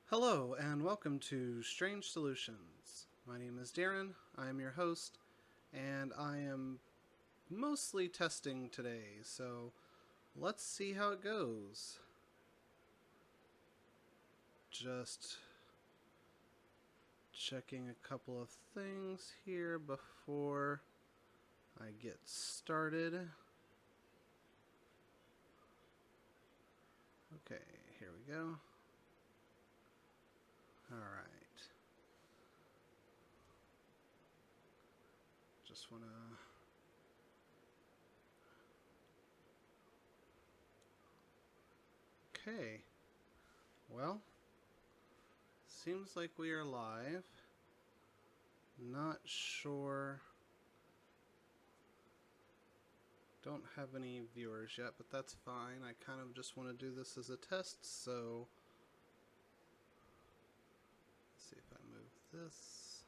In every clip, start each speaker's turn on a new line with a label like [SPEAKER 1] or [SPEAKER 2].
[SPEAKER 1] Hello, and welcome to Strange Solutions. My name is Darren, I am your host, and I am mostly testing today, so let's see how it goes. Just checking a couple of things here before I get started. Okay, here we go. Alright. Just want to... Okay. Well, seems like we are live. Not sure. Don't have any viewers yet, but that's fine. I kind of just want to do this as a test, so... Let's see if I move this.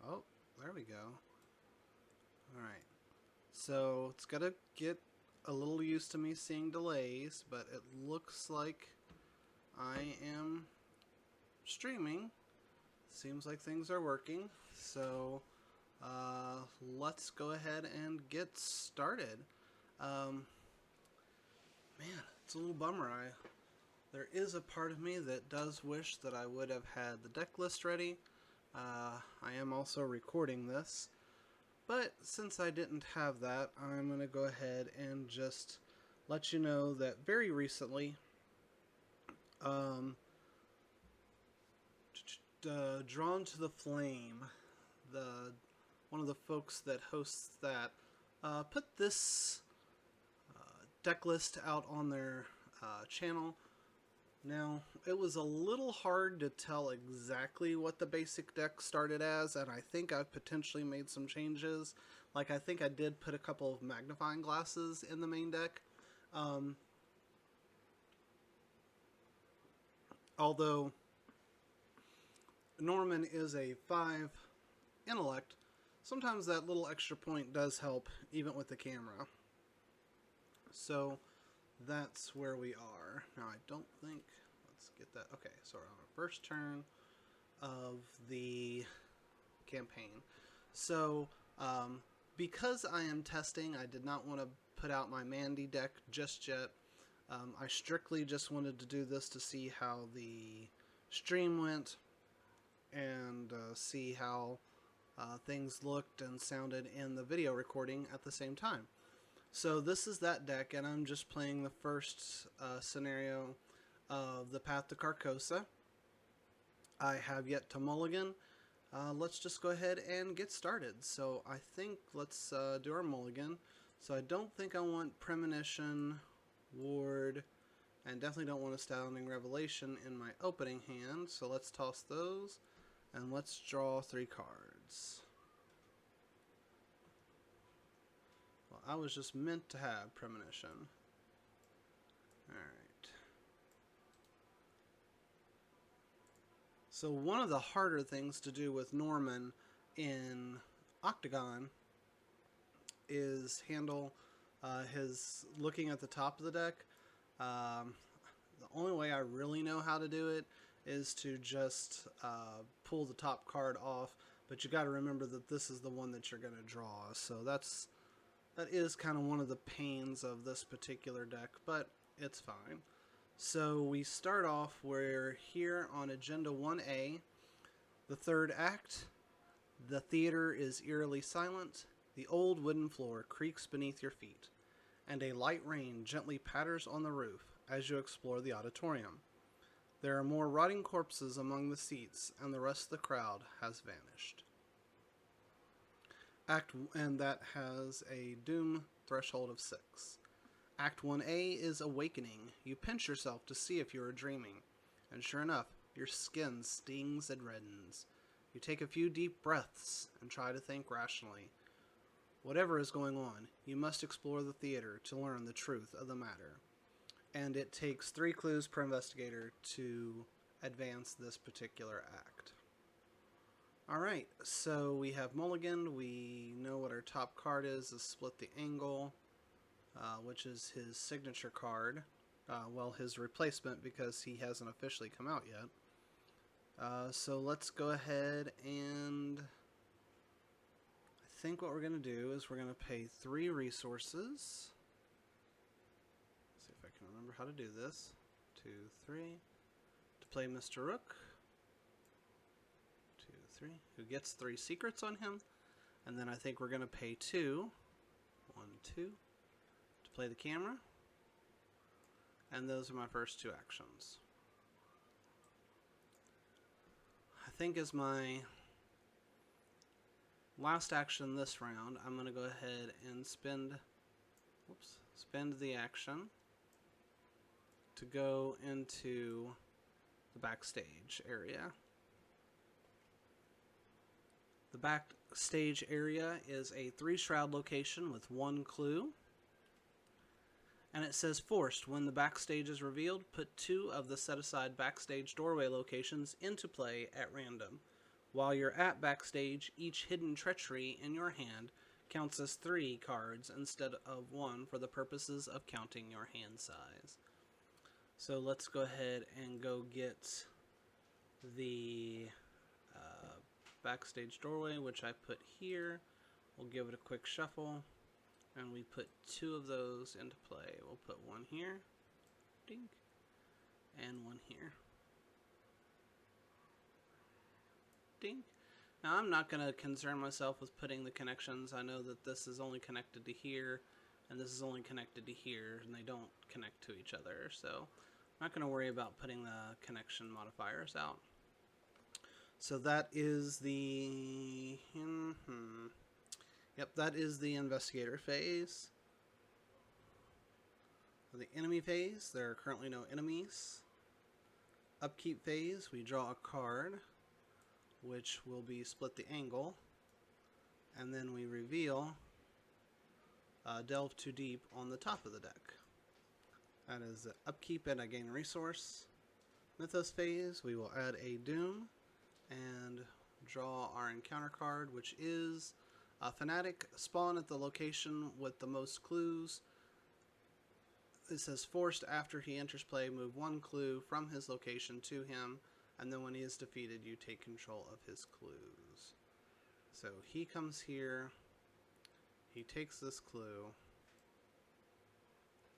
[SPEAKER 1] Oh, there we go. Alright. So, it's gotta get a little used to me seeing delays, but it looks like I am streaming. Seems like things are working, so let's go ahead and get started. Man, it's a little bummer. There is a part of me that does wish that I would have had the deck list ready. I am also recording this, but since I didn't have that, I'm going to go ahead and just let you know that very recently, Drawn to the Flame, one of the folks that hosts that, put this deck list out on their channel. Now, it was a little hard to tell exactly what the basic deck started as, and I think I've potentially made some changes. Like, I think I did put a couple of magnifying glasses in the main deck. Although Norman is a 5 intellect, sometimes that little extra point does help, even with the camera. So that's where we are. Now, I don't think... Let's get that... Okay, so we're on our first turn of the campaign. So, because I am testing, I did not want to put out my Mandy deck just yet. I strictly just wanted to do this to see how the stream went and see how things looked and sounded in the video recording at the same time. So this is that deck, and I'm just playing the first scenario of the Path to Carcosa. I have yet to mulligan. Let's just go ahead and get started. So I think let's do our mulligan. So I don't think I want Premonition, Ward, and definitely don't want Astounding Revelation in my opening hand. So let's toss those, and let's draw 3 cards. Well, I was just meant to have Premonition. Alright. So one of the harder things to do with Norman in Octagon is handle his looking at the top of the deck. The only way I really know how to do it is to just pull the top card off, but you got to remember that this is the one that you're going to draw. So that is kind of one of the pains of this particular deck, but it's fine. So we start off, we're here on Agenda 1A, the third act. The theater is eerily silent. The old wooden floor creaks beneath your feet, and a light rain gently patters on the roof as you explore the auditorium. There are more rotting corpses among the seats, and the rest of the crowd has vanished. And that has a doom threshold of 6. Act 1A is Awakening. You pinch yourself to see if you are dreaming, and sure enough, your skin stings and reddens. You take a few deep breaths and try to think rationally. Whatever is going on, you must explore the theater to learn the truth of the matter. And it takes 3 clues per investigator to advance this particular act. Alright, so we have Mulligan. We know what our top card is Split the Angle, which is his signature card. well, his replacement, because he hasn't officially come out yet. So let's go ahead and I think what we're going to do is we're going to pay 3 resources. Let's see if I can remember how to do this. 2, 3. To play Mr. Rook. 2, 3. Who gets 3 secrets on him. And then I think we're going to pay 2. 1, 2. To play the camera. And those are my first 2 actions. I think as my last action this round, I'm going to go ahead and spend the action to go into the backstage area. The backstage area is a 3-shroud location with 1 clue. And it says forced. When the backstage is revealed, put 2 of the set-aside backstage doorway locations into play at random. While you're at backstage, each hidden treachery in your hand counts as 3 cards instead of 1 for the purposes of counting your hand size. So let's go ahead and go get the backstage doorway, which I put here. We'll give it a quick shuffle. And we put 2 of those into play. We'll put 1 here, ding, and 1 here, ding. Now I'm not going to concern myself with putting the connections. I know that this is only connected to here, and this is only connected to here, and they don't connect to each other. So I'm not going to worry about putting the connection modifiers out. So that is the... Yep, that is the Investigator Phase. For the Enemy Phase, there are currently no enemies. Upkeep Phase, we draw a card, which will be Split the Angle. And then we reveal Delve Too Deep on the top of the deck. That is Upkeep and I gain a resource. Mythos Phase, we will add a Doom and draw our encounter card, which is... Fanatic, spawn at the location with the most clues. It says forced after he enters play, move 1 clue from his location to him, and then when he is defeated, you take control of his clues. So he comes here, he takes this clue,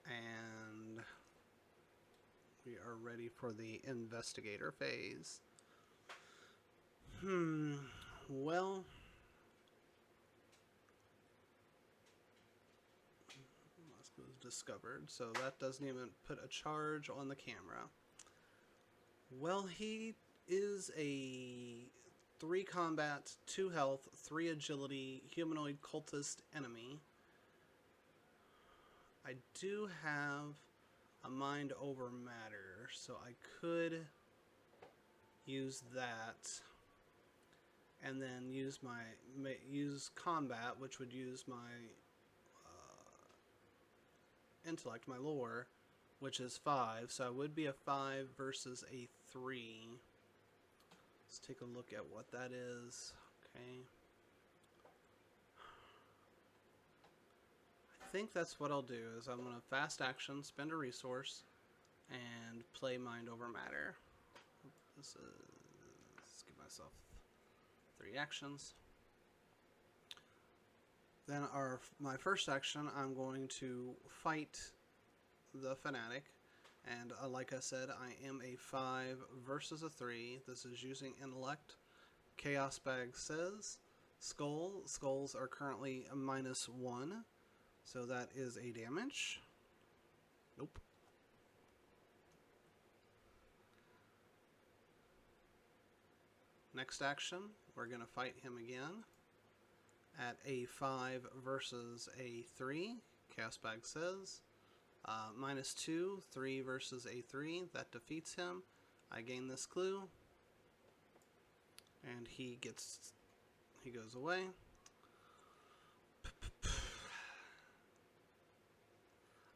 [SPEAKER 1] and we are ready for the Investigator Phase. Well... discovered, so that doesn't even put a charge on the camera. Well, he is a 3 combat, 2 health, 3 agility, humanoid cultist enemy. I do have a mind over matter, so I could use that and then use combat, which would use my intellect, my lore, which is 5, so I would be a 5 versus a 3. Let's take a look at what that is. Okay. I think that's what I'll do, is I'm going to fast action, spend a resource, and play mind over matter. Let's give myself 3 actions. Then my first action, I'm going to fight the Fanatic, and like I said, I am a 5 versus a 3. This is using Intellect. Chaos Bag says Skulls are currently a -1, so that is a damage. Nope. Next action, we're going to fight him again. At a 5 versus a 3, Chaos Bag says, -2, 3 versus a 3, that defeats him. I gain this clue, and he goes away.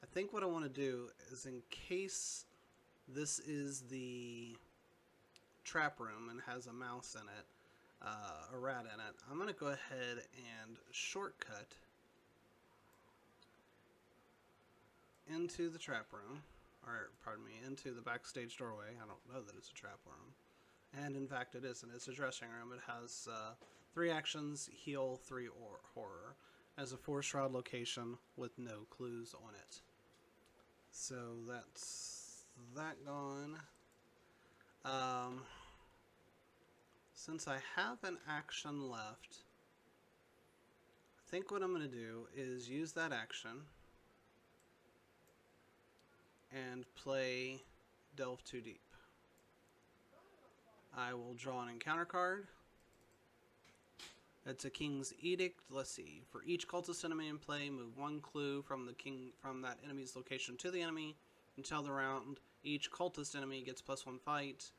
[SPEAKER 1] I think what I want to do is, in case this is the trap room and has a mouse in it, a rat in it, I'm going to go ahead and shortcut into the trap room, or pardon me, into the Backstage Doorway. I don't know that it's a trap worm. And in fact it isn't. It's a dressing room. It has 3 actions, heal, 3 or horror, as a 4-shroud location with no clues on it. So that's that gone. Since I have an action left, I think what I'm going to do is use that action and play Delve Too Deep. I will draw an encounter card. It's a King's Edict. Let's see. For each cultist enemy in play, move 1 clue from that enemy's location to the enemy until the round. Each cultist enemy gets +1 fight.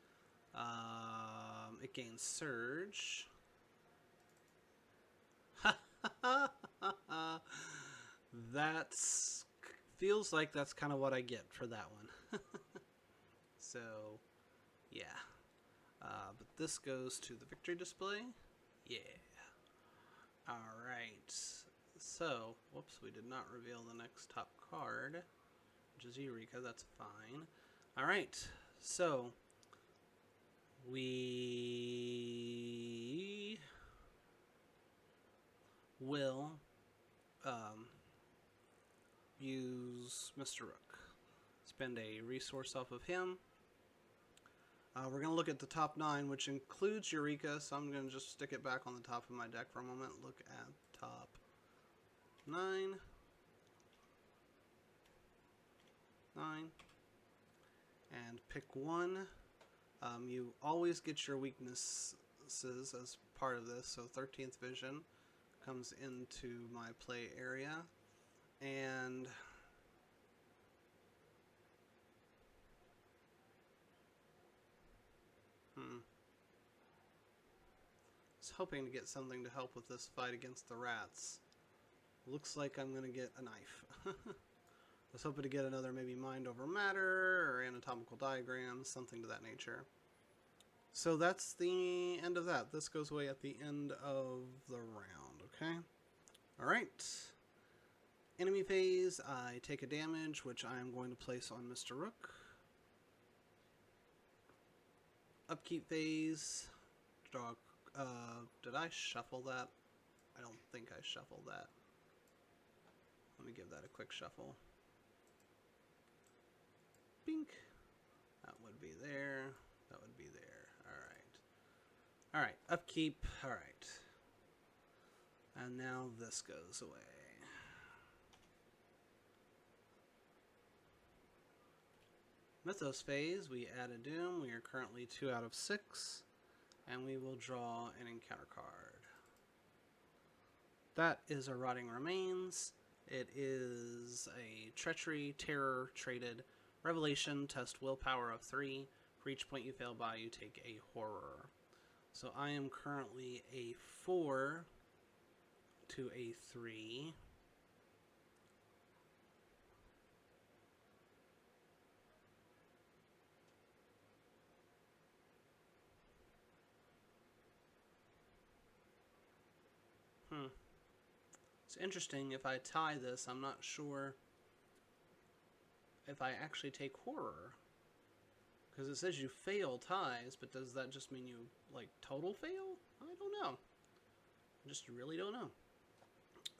[SPEAKER 1] It gains Surge. That's feels like that's kind of what I get for that one. So, yeah. But this goes to the victory display. Yeah. Alright. So, whoops, we did not reveal the next top card, which is Eureka. That's fine. Alright. So, we will use Mr. Rook. Spend a resource off of him. We're going to look at the top 9, which includes Eureka, so I'm going to just stick it back on the top of my deck for a moment. Look at top 9. 9. And pick 1. You always get your weaknesses as part of this, so 13th Vision comes into my play area. And I was hoping to get something to help with this fight against the rats. Looks like I'm going to get a knife. I was hoping to get another maybe Mind Over Matter or Anatomical Diagrams, something to that nature. So that's the end of that. This goes away at the end of the round, okay? Alright. Enemy phase, I take a damage, which I am going to place on Mr. Rook. Upkeep phase, draw. Did I shuffle that? I don't think I shuffled that. Let me give that a quick shuffle. Bink. That would be there. That would be there. Alright. Alright, upkeep. Alright. And now this goes away. Mythos Phase, we add a Doom. We are currently 2 out of 6. And we will draw an encounter card. That is a Rotting Remains. It is a Treachery, Terror, traded. Revelation, test willpower of 3. For each point you fail by, you take a horror. So I am currently a 4 to a 3. It's interesting, if I tie this, I'm not sure if I actually take horror. Because it says you fail ties, but does that just mean you, like, total fail? I don't know. I just really don't know.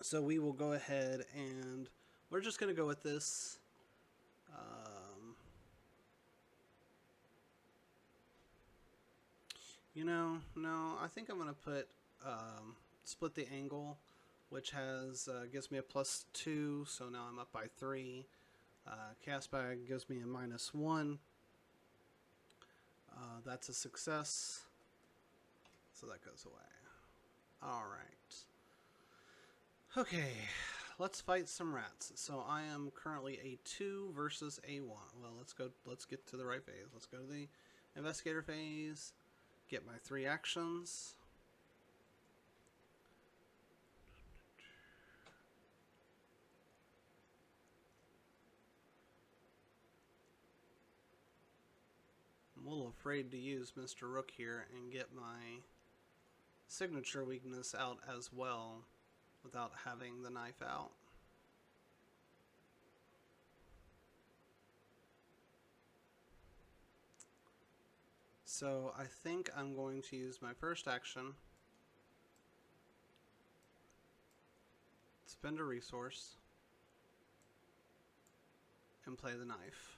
[SPEAKER 1] So we will go ahead and we're just going to go with this. You know, no, I think I'm going to put Split the Angle, which has gives me a +2, so now I'm up by 3. Cast Bag gives me a -1. That's a success, so that goes away. Alright. Okay, let's fight some rats. So I am currently a 2 versus a 1. Well, let's get to the right phase. Let's go to the Investigator Phase, get my 3 actions. I'm a little afraid to use Mr. Rook here and get my signature weakness out as well without having the knife out. So I think I'm going to use my first action, spend a resource, and play the knife.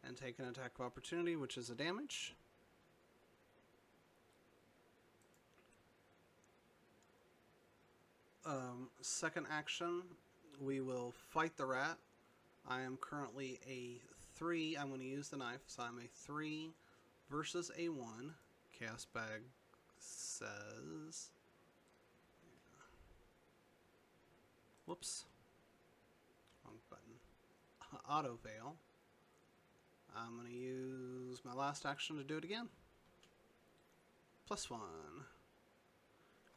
[SPEAKER 1] And take an attack of opportunity, which is a damage. Second action, we will fight the rat. I am currently a 3. I'm going to use the knife, so I'm a 3 versus a 1. Chaos Bag says... Whoops. Wrong button. Auto fail. I'm going to use my last action to do it again. +1.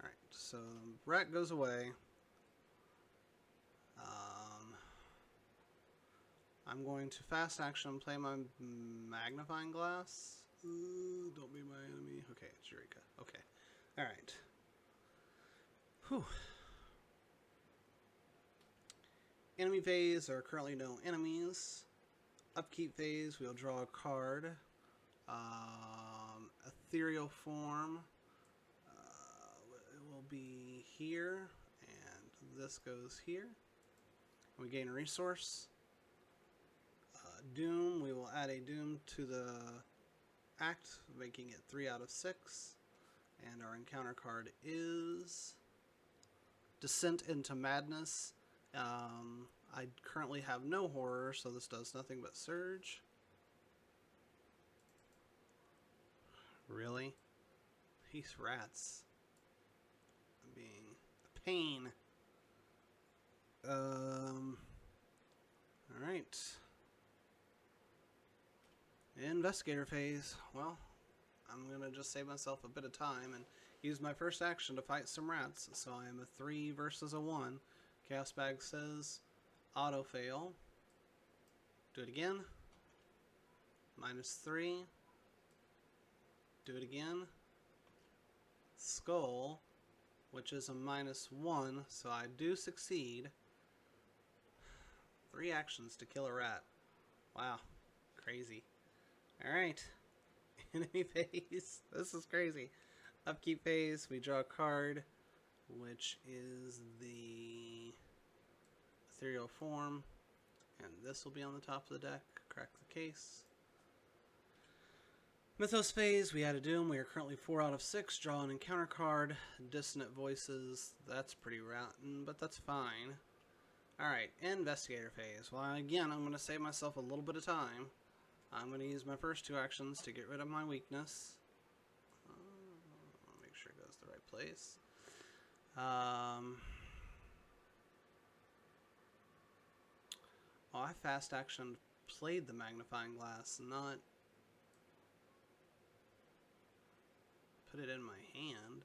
[SPEAKER 1] Alright, so the rat goes away. I'm going to fast action play my magnifying glass. Ooh, don't be my enemy. Okay, it's Eureka. Okay. Alright. Whew. Enemy phase, are currently no enemies. Upkeep phase, we'll draw a card. Ethereal form. It will be here, and this goes here. We gain a resource. Doom, we will add a doom to the act, making it 3 out of 6. And our encounter card is Descent into Madness. I currently have no horror, so this does nothing but surge. Really? These rats are being a pain. Alright. Investigator phase. Well, I'm gonna just save myself a bit of time and use my first action to fight some rats. So I am a 3 versus a 1. Chaos Bag says auto fail. Do it again. -3. Do it again. Skull, which is a -1, so I do succeed. 3 actions to kill a rat. Wow, crazy. Alright, enemy phase. This is crazy. Upkeep phase, we draw a card, which is the ethereal form, and this will be on the top of the deck. Crack the case. Mythos Phase, we had a Doom. We are currently 4 out of 6. Draw an encounter card. Dissonant Voices, that's pretty rotten, but that's fine. Alright, Investigator Phase. Well, again, I'm going to save myself a little bit of time. I'm going to use my first 2 actions to get rid of my weakness. Make sure it goes to the right place. I fast action played the magnifying glass, not put it in my hand.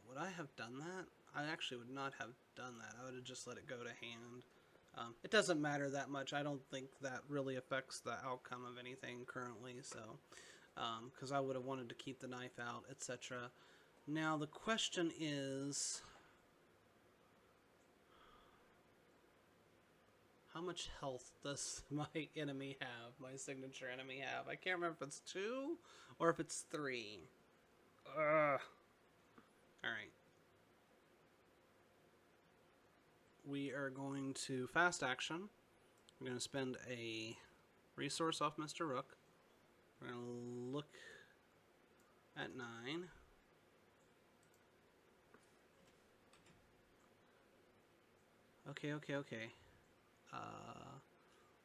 [SPEAKER 1] Would I have done that? I actually would not have done that. I would have just let it go to hand. It doesn't matter that much. I don't think that really affects the outcome of anything currently, so because I would have wanted to keep the knife out, etc. Now the question is, how much health does my enemy have, my signature enemy have? I can't remember if it's 2 or if it's 3. Ugh. Alright. We are going to fast action. We're going to spend a resource off Mr. Rook. We're going to look at 9. Okay.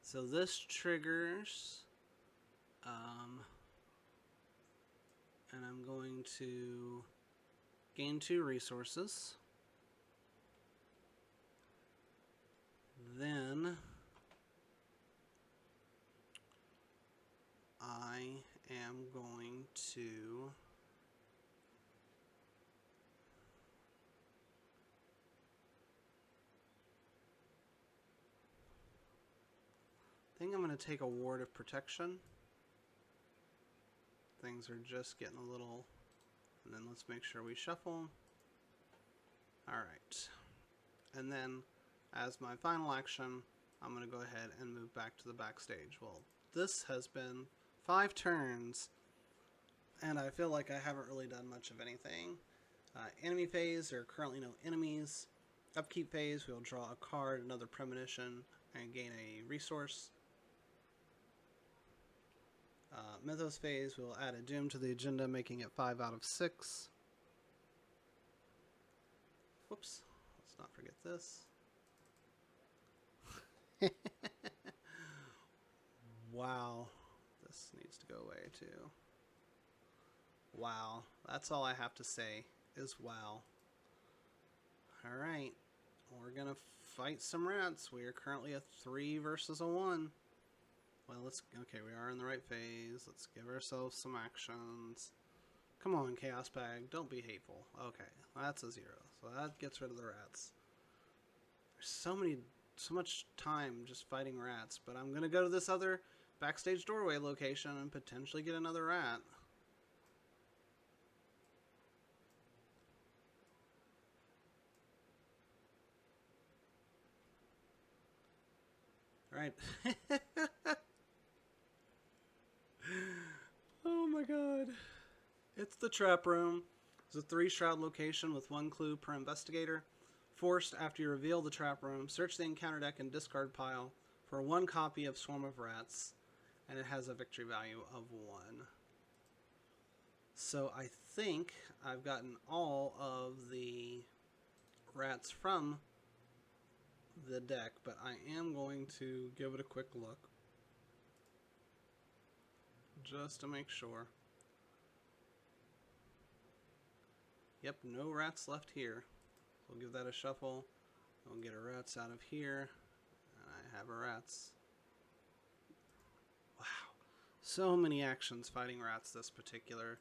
[SPEAKER 1] So this triggers, and I'm going to gain 2 resources. Then I am going to I'm going to take a Ward of Protection. Things are just getting a little... And then let's make sure we shuffle. Alright. And then, as my final action, I'm going to go ahead and move back to the backstage. Well, this has been 5 turns, and I feel like I haven't really done much of anything. Enemy phase, there are currently no enemies. Upkeep phase, we'll draw a card, another premonition, and gain a resource. Mythos phase, we'll add a doom to the agenda, making it 5 out of 6. Whoops, let's not forget this. Wow, this needs to go away too. Wow, that's all I have to say is wow. Alright, we're gonna fight some rats. We are currently a 3 versus a 1. Well, okay, we are in the right phase. Let's give ourselves some actions. Come on, Chaos Bag, don't be hateful. Okay, that's a 0, so that gets rid of the rats. There's so much time just fighting rats, but I'm gonna go to this other Backstage Doorway location and potentially get another rat. Alright. Oh my god. It's the trap room. It's a 3-shroud location with 1 clue per investigator. Forced, after you reveal the trap room, search the encounter deck and discard pile for 1 copy of Swarm of Rats, and it has a victory value of 1. So I think I've gotten all of the rats from the deck, but I am going to give it a quick look just to make sure. Yep, no rats left here. We'll give that a shuffle. We'll get our rats out of here. And I have our rats. Wow. So many actions fighting rats this particular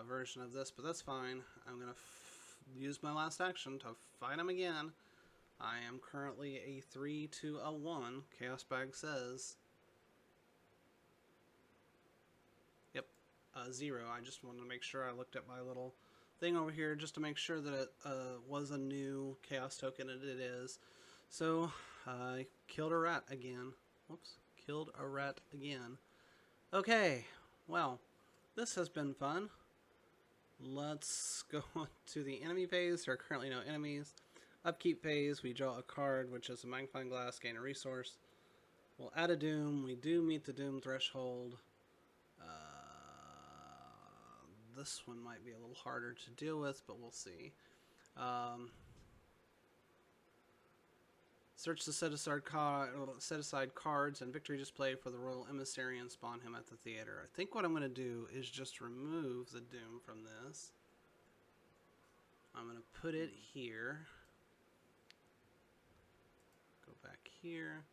[SPEAKER 1] version of this, but that's fine. I'm going to use my last action to fight them again. I am currently a 3 to a 1. Chaos Bag says. Yep, 0. I just wanted to make sure I looked at my little thing over here just to make sure that it was a new chaos token, and it is. So I killed a rat again. Whoops, killed a rat again. Okay, well, this has been fun. Let's go on to the enemy phase. There are currently no enemies. Upkeep phase, we draw a card, which is a magnifying glass, gain a resource. We'll add a doom. We do meet the doom threshold. This one might be a little harder to deal with, but we'll see. Search the set aside cards and victory display for the Royal Emissary and spawn him at the theater. I think what I'm going to do is just remove the doom from this. I'm going to put it here. Go back here.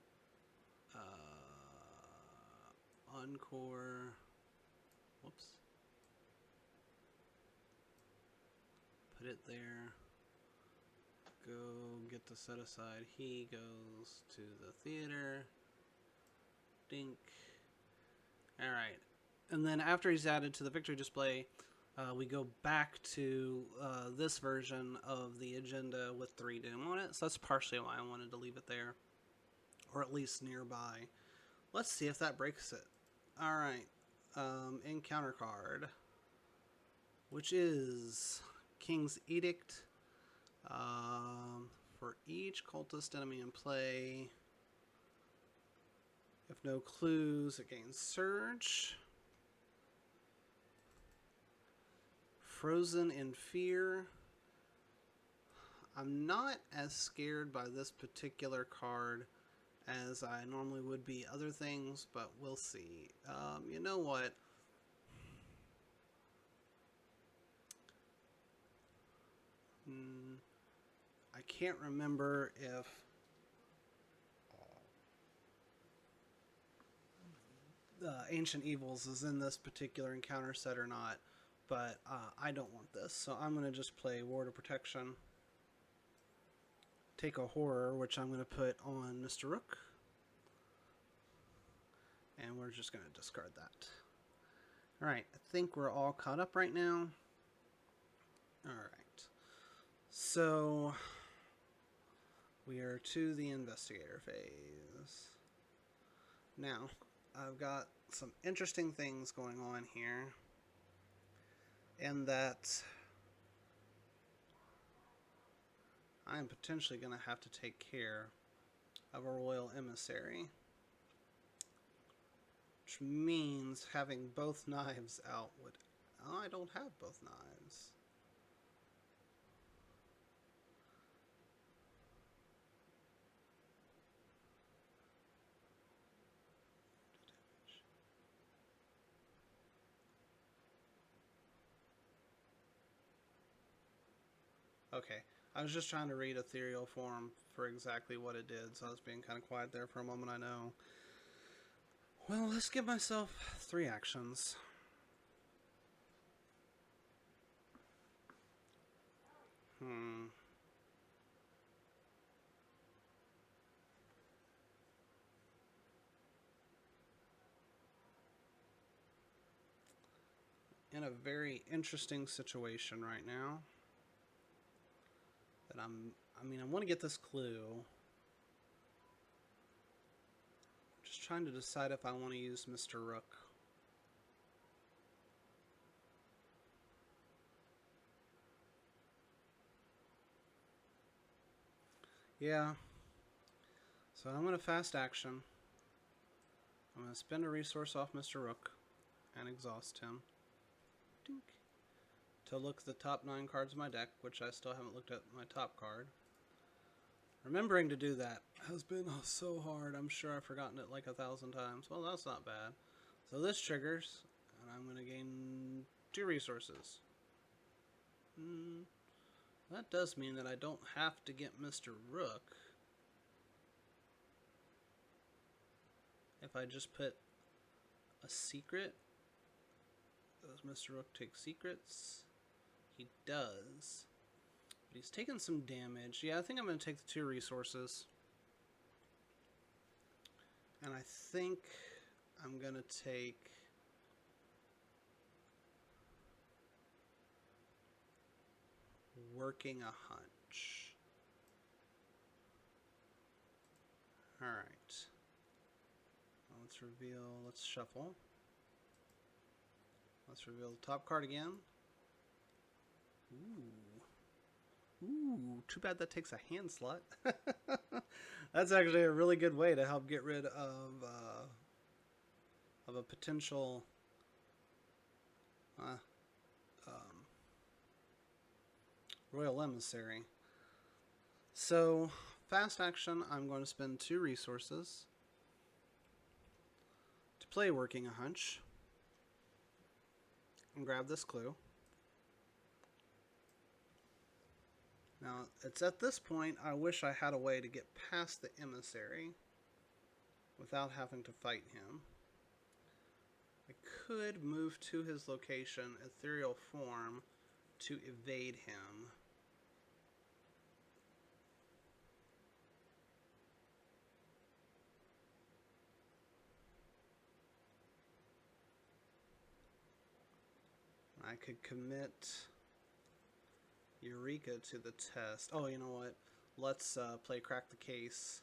[SPEAKER 1] Encore. Whoops. Put it there. Go get the set aside. He goes to the theater. Dink. Alright. And then after he's added to the victory display, we go back to this version of the agenda with 3 doom on it. So that's partially why I wanted to leave it there. Or at least nearby. Let's see if that breaks it. Alright. Encounter card. Which is King's Edict. For each cultist enemy in play, if no clues, it gains Surge. Frozen in Fear. I'm not as scared by this particular card as I normally would be other things, but we'll see. You know what? I can't remember if Ancient Evils is in this particular encounter set or not, but I don't want this, so I'm going to just play Ward of Protection. Take a Horror, which I'm going to put on Mr. Rook, and we're just going to discard that. Alright, I think we're all caught up right now. Alright. So, we are to the Investigator Phase. Now, I've got some interesting things going on here, and that I am potentially going to have to take care of a royal emissary, which means having both knives out would... Oh, I don't have both knives. Okay, I was just trying to read ethereal form for exactly what it did, so I was being kind of quiet there for a moment, I know. Well, let's give myself 3 actions. In a very interesting situation right now. That I want to get this clue. Just trying to decide if I want to use Mr. Rook. Yeah. So I'm going to fast action. I'm going to spend a resource off Mr. Rook and exhaust him. Dink. To look at the top 9 cards of my deck, which I still haven't looked at my top card. Remembering to do that has been so hard. I'm sure I've forgotten it like 1,000 times. Well, that's not bad. So this triggers, and I'm going to gain 2 resources. That does mean that I don't have to get Mr. Rook. If I just put a secret. Does Mr. Rook take secrets? He does. But he's taken some damage. Yeah, I think I'm going to take the 2 resources. And I think I'm going to take... Working a hunch. Alright. Let's reveal... Let's shuffle. Let's reveal the top card again. Ooh, too bad that takes a hand slot. That's actually a really good way to help get rid of a potential royal emissary. So, fast action, I'm going to spend 2 resources to play Working a Hunch. And grab this clue. Now, it's at this point I wish I had a way to get past the emissary without having to fight him. I could move to his location, ethereal form, to evade him. I could commit Eureka to the test. Oh, you know what? Let's play Crack the Case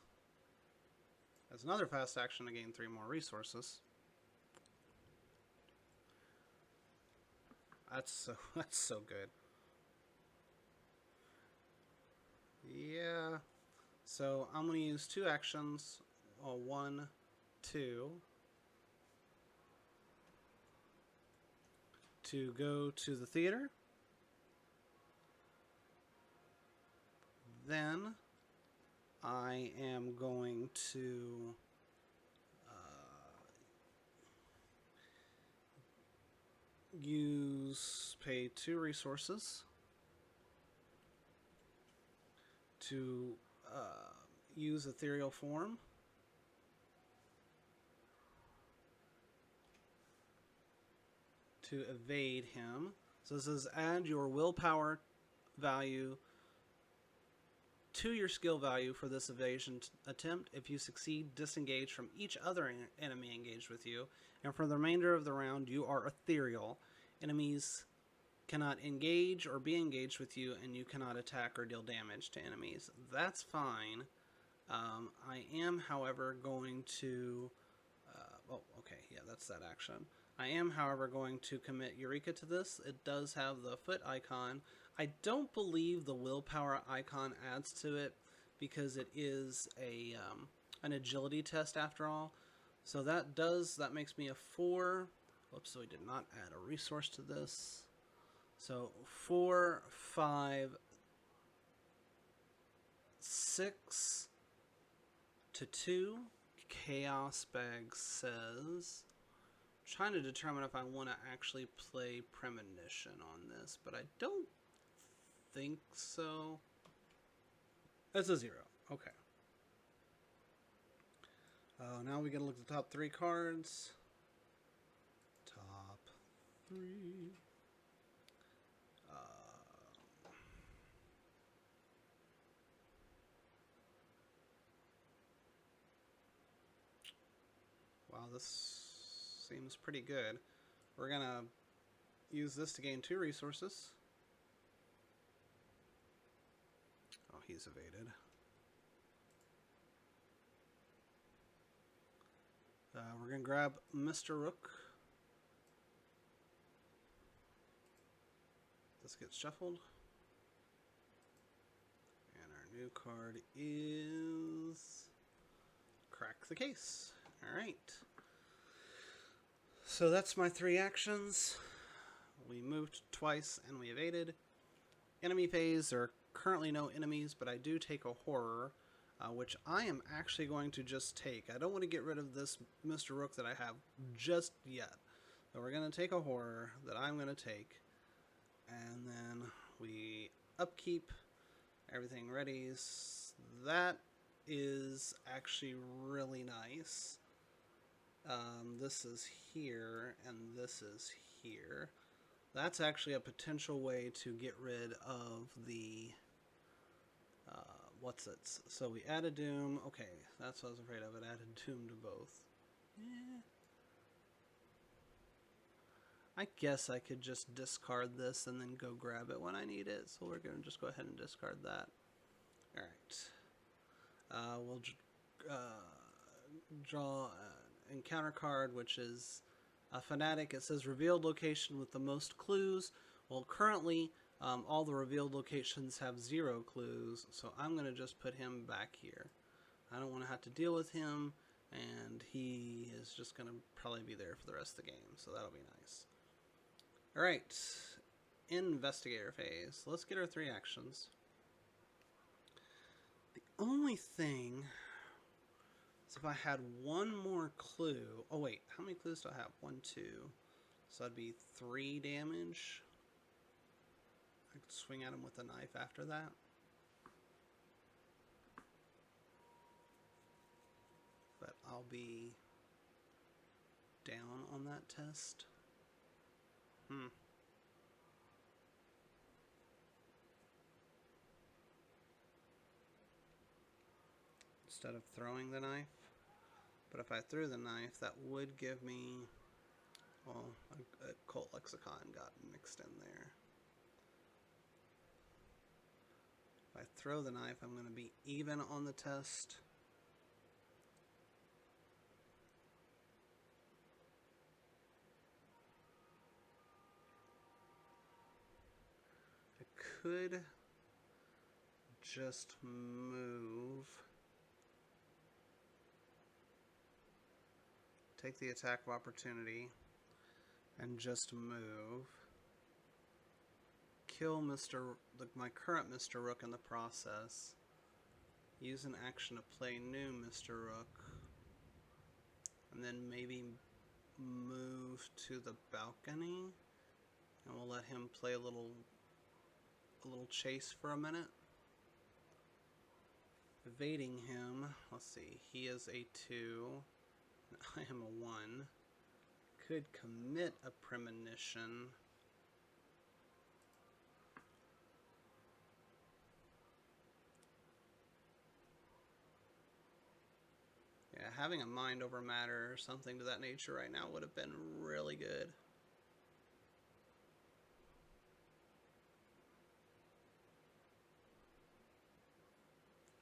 [SPEAKER 1] as another fast action to gain 3 more resources. That's so good. Yeah. So I'm going to use 2 actions. 1, 2. To go to the theater. Then I am going to pay 2 resources to use ethereal form. To evade him. So this is add your willpower value to your skill value for this evasion attempt. If you succeed, disengage from each other enemy engaged with you. And for the remainder of the round, you are ethereal. Enemies cannot engage or be engaged with you, and you cannot attack or deal damage to enemies. That's fine. I am, however, going to... oh, okay. that's that action. I am, however, going to commit Eureka to this. It does have the foot icon. I don't believe the willpower icon adds to it because it is an agility test after all. So that makes me a 4. Whoops, so we did not add a resource to this. So 4, 5, 6 to 2. Chaos Bag says, trying to determine if I want to actually play Premonition on this, but I don't think so. That's a 0. Okay. Now we gotta look at the top 3 cards. Top 3. Wow, this seems pretty good. We're gonna use this to gain 2 resources. Oh, he's evaded. We're gonna grab Mr. Rook. This gets shuffled. And our new card is Crack the Case. Alright. So that's my 3 actions. We moved twice and we evaded. Enemy phase, there are currently no enemies, but I do take a horror, which I am actually going to just take. I don't want to get rid of this Mr. Rook that I have just yet. So we're going to take a horror that I'm going to take. And then we upkeep. Everything ready. That is actually really nice. This is here, and this is here. That's actually a potential way to get rid of the, what's it? So we added Doom. Okay, that's what I was afraid of. It added Doom to both. I guess I could just discard this and then go grab it when I need it. So we're going to just go ahead and discard that. Alright. We'll draw an encounter card, which is a Fanatic. It says revealed location with the most clues. Well, currently, all the revealed locations have 0 clues, so I'm going to just put him back here. I don't want to have to deal with him, and he is just going to probably be there for the rest of the game, so that'll be nice. Alright, Investigator Phase. Let's get our 3 actions. The only thing is if I had one more clue. Oh wait, how many clues do I have? 1, 2. So that'd be 3 damage. I could swing at him with a knife after that. But I'll be down on that test. Instead of throwing the knife. But if I threw the knife, that would give me, well, a Cult Lexicon got mixed in there. If I throw the knife, I'm going to be even on the test. I could just move. Take the attack of opportunity and just move. Kill my current Mr. Rook in the process. Use an action to play new Mr. Rook. And then maybe move to the balcony. And we'll let him play a little chase for a minute. Evading him. Let's see. He is a 2. I am a 1. Could commit a premonition. Yeah, having a mind over matter or something to that nature right now would have been really good.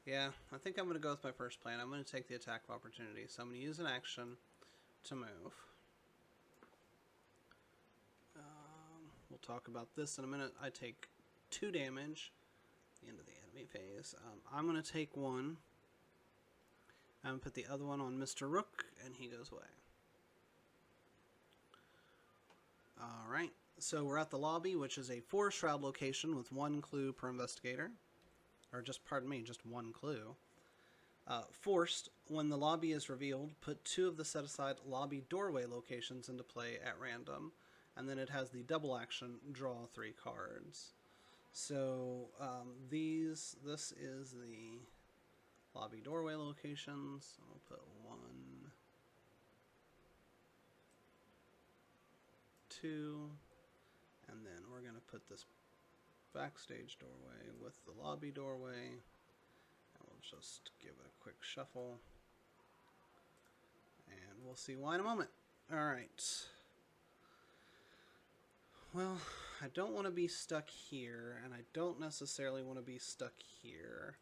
[SPEAKER 1] Yeah, I think I'm going to go with my first plan. I'm going to take the attack of opportunity. So I'm going to use an action to move. we'll talk about this in a minute. I take 2 damage at the end of the enemy phase. I'm going to take 1. I'm going to put the other one on Mr. Rook, and he goes away. Alright, so we're at the lobby, which is a 4-shroud location with 1 clue per investigator. Or just, pardon me, just 1 clue. Forced, when the lobby is revealed, put 2 of the set-aside lobby doorway locations into play at random. And then it has the double action, draw 3 cards. So, this is the lobby doorway locations. I'll put 1, 2, and then we're going to put this backstage doorway with the lobby doorway, and we'll just give it a quick shuffle, and we'll see why in a moment. Alright, well, I don't want to be stuck here, and I don't necessarily want to be stuck here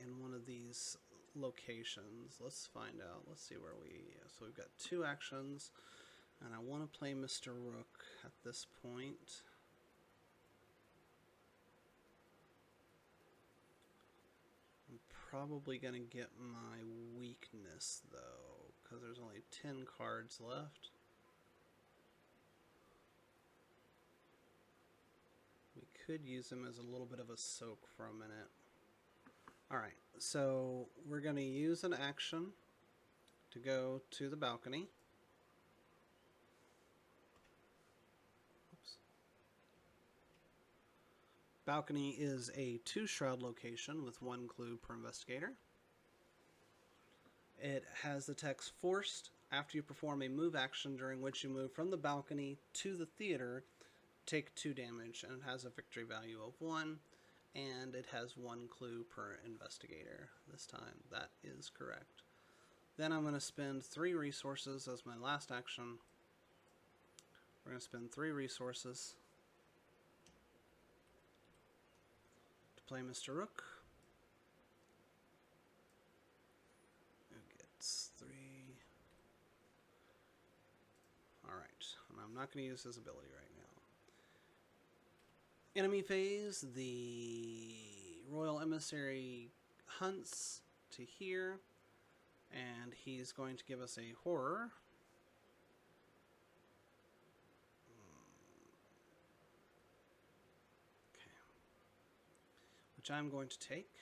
[SPEAKER 1] in one of these locations. Let's find out. Let's see where so we've got 2 actions, and I want to play Mr. Rook at this point. I'm probably going to get my weakness, though, because there's only 10 cards left. We could use him as a little bit of a soak for a minute. Alright, so we're going to use an action to go to the balcony. Balcony is a 2-shroud location with 1 clue per investigator. It has the text forced. After you perform a move action during which you move from the balcony to the theater, take 2 damage, and it has a victory value of 1, and it has 1 clue per investigator. This time, that is correct. Then I'm going to spend 3 resources as my last action. We're going to spend 3 resources play Mr. Rook, who gets 3. Alright, and I'm not going to use his ability right now. Enemy phase, the Royal Emissary hunts to here, and he's going to give us a horror. Which I'm going to take.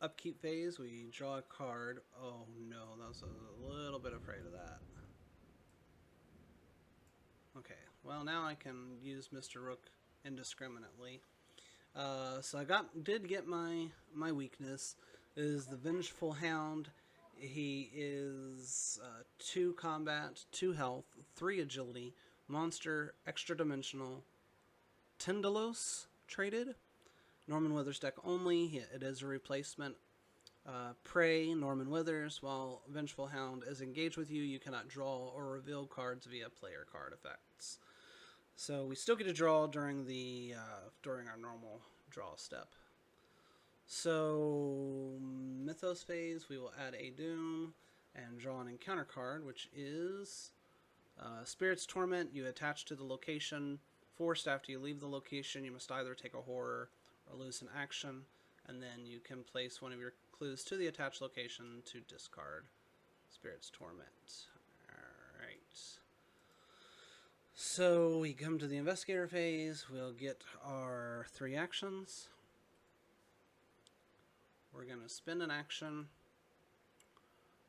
[SPEAKER 1] Upkeep phase, we draw a card. Oh no, I was a little bit afraid of that. Okay, well now I can use Mr. Rook indiscriminately. So I did get my weakness. It is the Vengeful Hound. He is 2 combat, 2 health, 3 agility, monster, extra dimensional, Tendalos traded. Norman Withers deck only. It is a replacement. Prey, Norman Withers. While Vengeful Hound is engaged with you, you cannot draw or reveal cards via player card effects. So we still get to draw during the during our normal draw step. So Mythos phase, we will add a Doom and draw an encounter card, which is Spirit's Torment. You attach to the location. Forced, after you leave the location, you must either take a horror or lose an action, and then you can place one of your clues to the attached location to discard Spirit's Torment. Alright. So we come to the Investigator phase. We'll get our 3 actions. We're going to spend an action.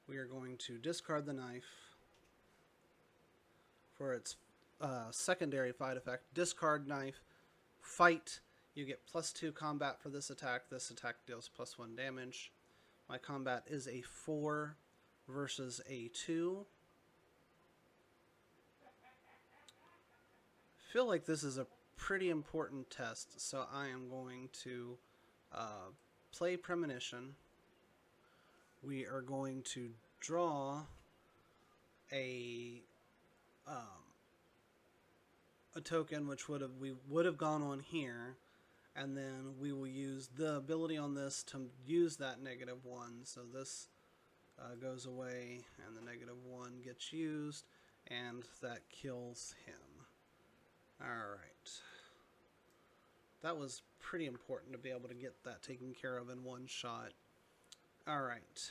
[SPEAKER 1] We are going to discard the knife for its secondary fight effect. Discard knife, fight. You get +2 combat for this attack. This attack deals +1 damage. My combat is a 4 versus a 2. I feel like this is a pretty important test, so I am going to play Premonition. We are going to draw a token, which we would have gone on here, and then we will use the ability on this to use that -1. So this goes away, and the -1 gets used, and that kills him. Alright. That was pretty important to be able to get that taken care of in one shot. Alright.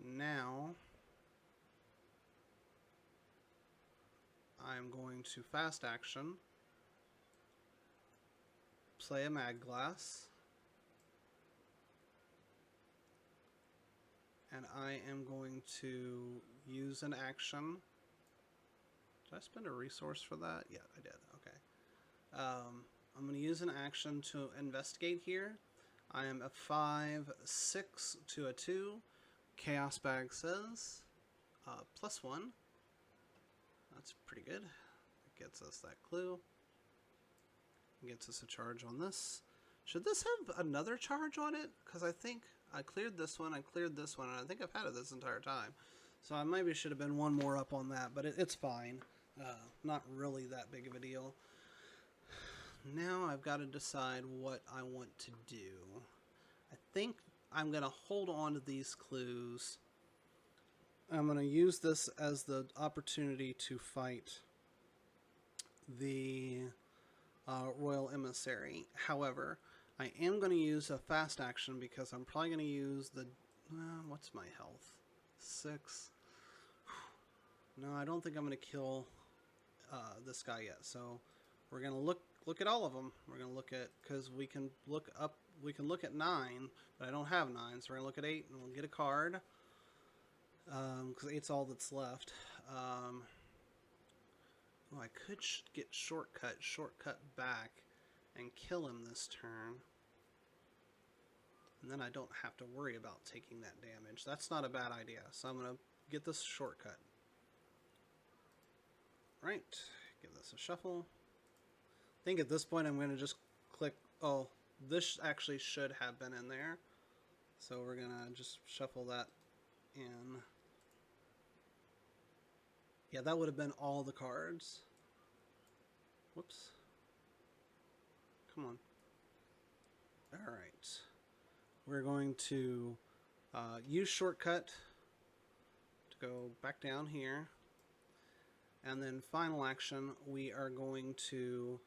[SPEAKER 1] Now, I'm going to fast action, play a mag glass, and I am going to use an action. Did I spend a resource for that? Yeah, I did. Okay. I'm going to use an action to investigate here. I am a 5/6 to a 2. Chaos Bag says +1. That's pretty good. It gets us that clue. Gets us a charge on this. Should this have another charge on it? Because I think I cleared this one, and I think I've had it this entire time. So I maybe should have been one more up on that, but it's fine. Not really that big of a deal. Now I've got to decide what I want to do. I think I'm going to hold on to these clues. I'm going to use this as the opportunity to fight the Royal Emissary. However, I am going to use a fast action because I'm probably going to use the... what's my health? 6. No, I don't think I'm going to kill this guy yet. So we're going to look at all of them. We're going to look at... because we can look up... we can look at 9, but I don't have 9. So we're going to look at 8 and we'll get a card. Because 8's all that's left. Oh, I could get shortcut back and kill him this turn. And then I don't have to worry about taking that damage. That's not a bad idea. So I'm going to get this shortcut. Right. Give this a shuffle. I think at this point I'm going to just click... oh, this actually should have been in there. So we're going to just shuffle that in. Yeah, that would have been all the cards. Whoops. Come on. Alright. We're going to use shortcut to go back down here. And then final action, we are going to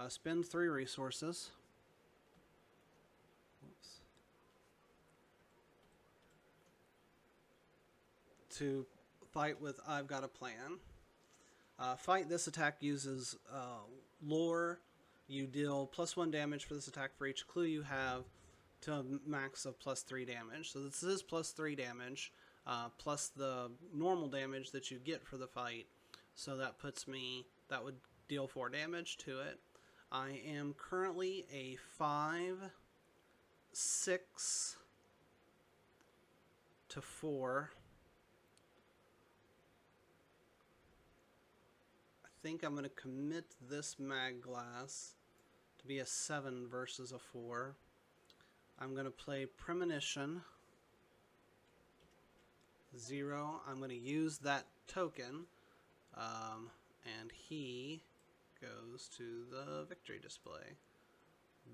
[SPEAKER 1] spend 3 resources. Whoops. To fight with I've Got a Plan. Fight this attack uses lore. You deal +1 damage for this attack for each clue you have to a max of +3 damage. So this is +3 damage, plus the normal damage that you get for the fight. So that puts me, that would deal 4 damage to it. I am currently a 5/6 to 4. I think I'm going to commit this mag glass to be a 7 versus a 4. I'm going to play Premonition 0. I'm going to use that token, and he goes to the victory display.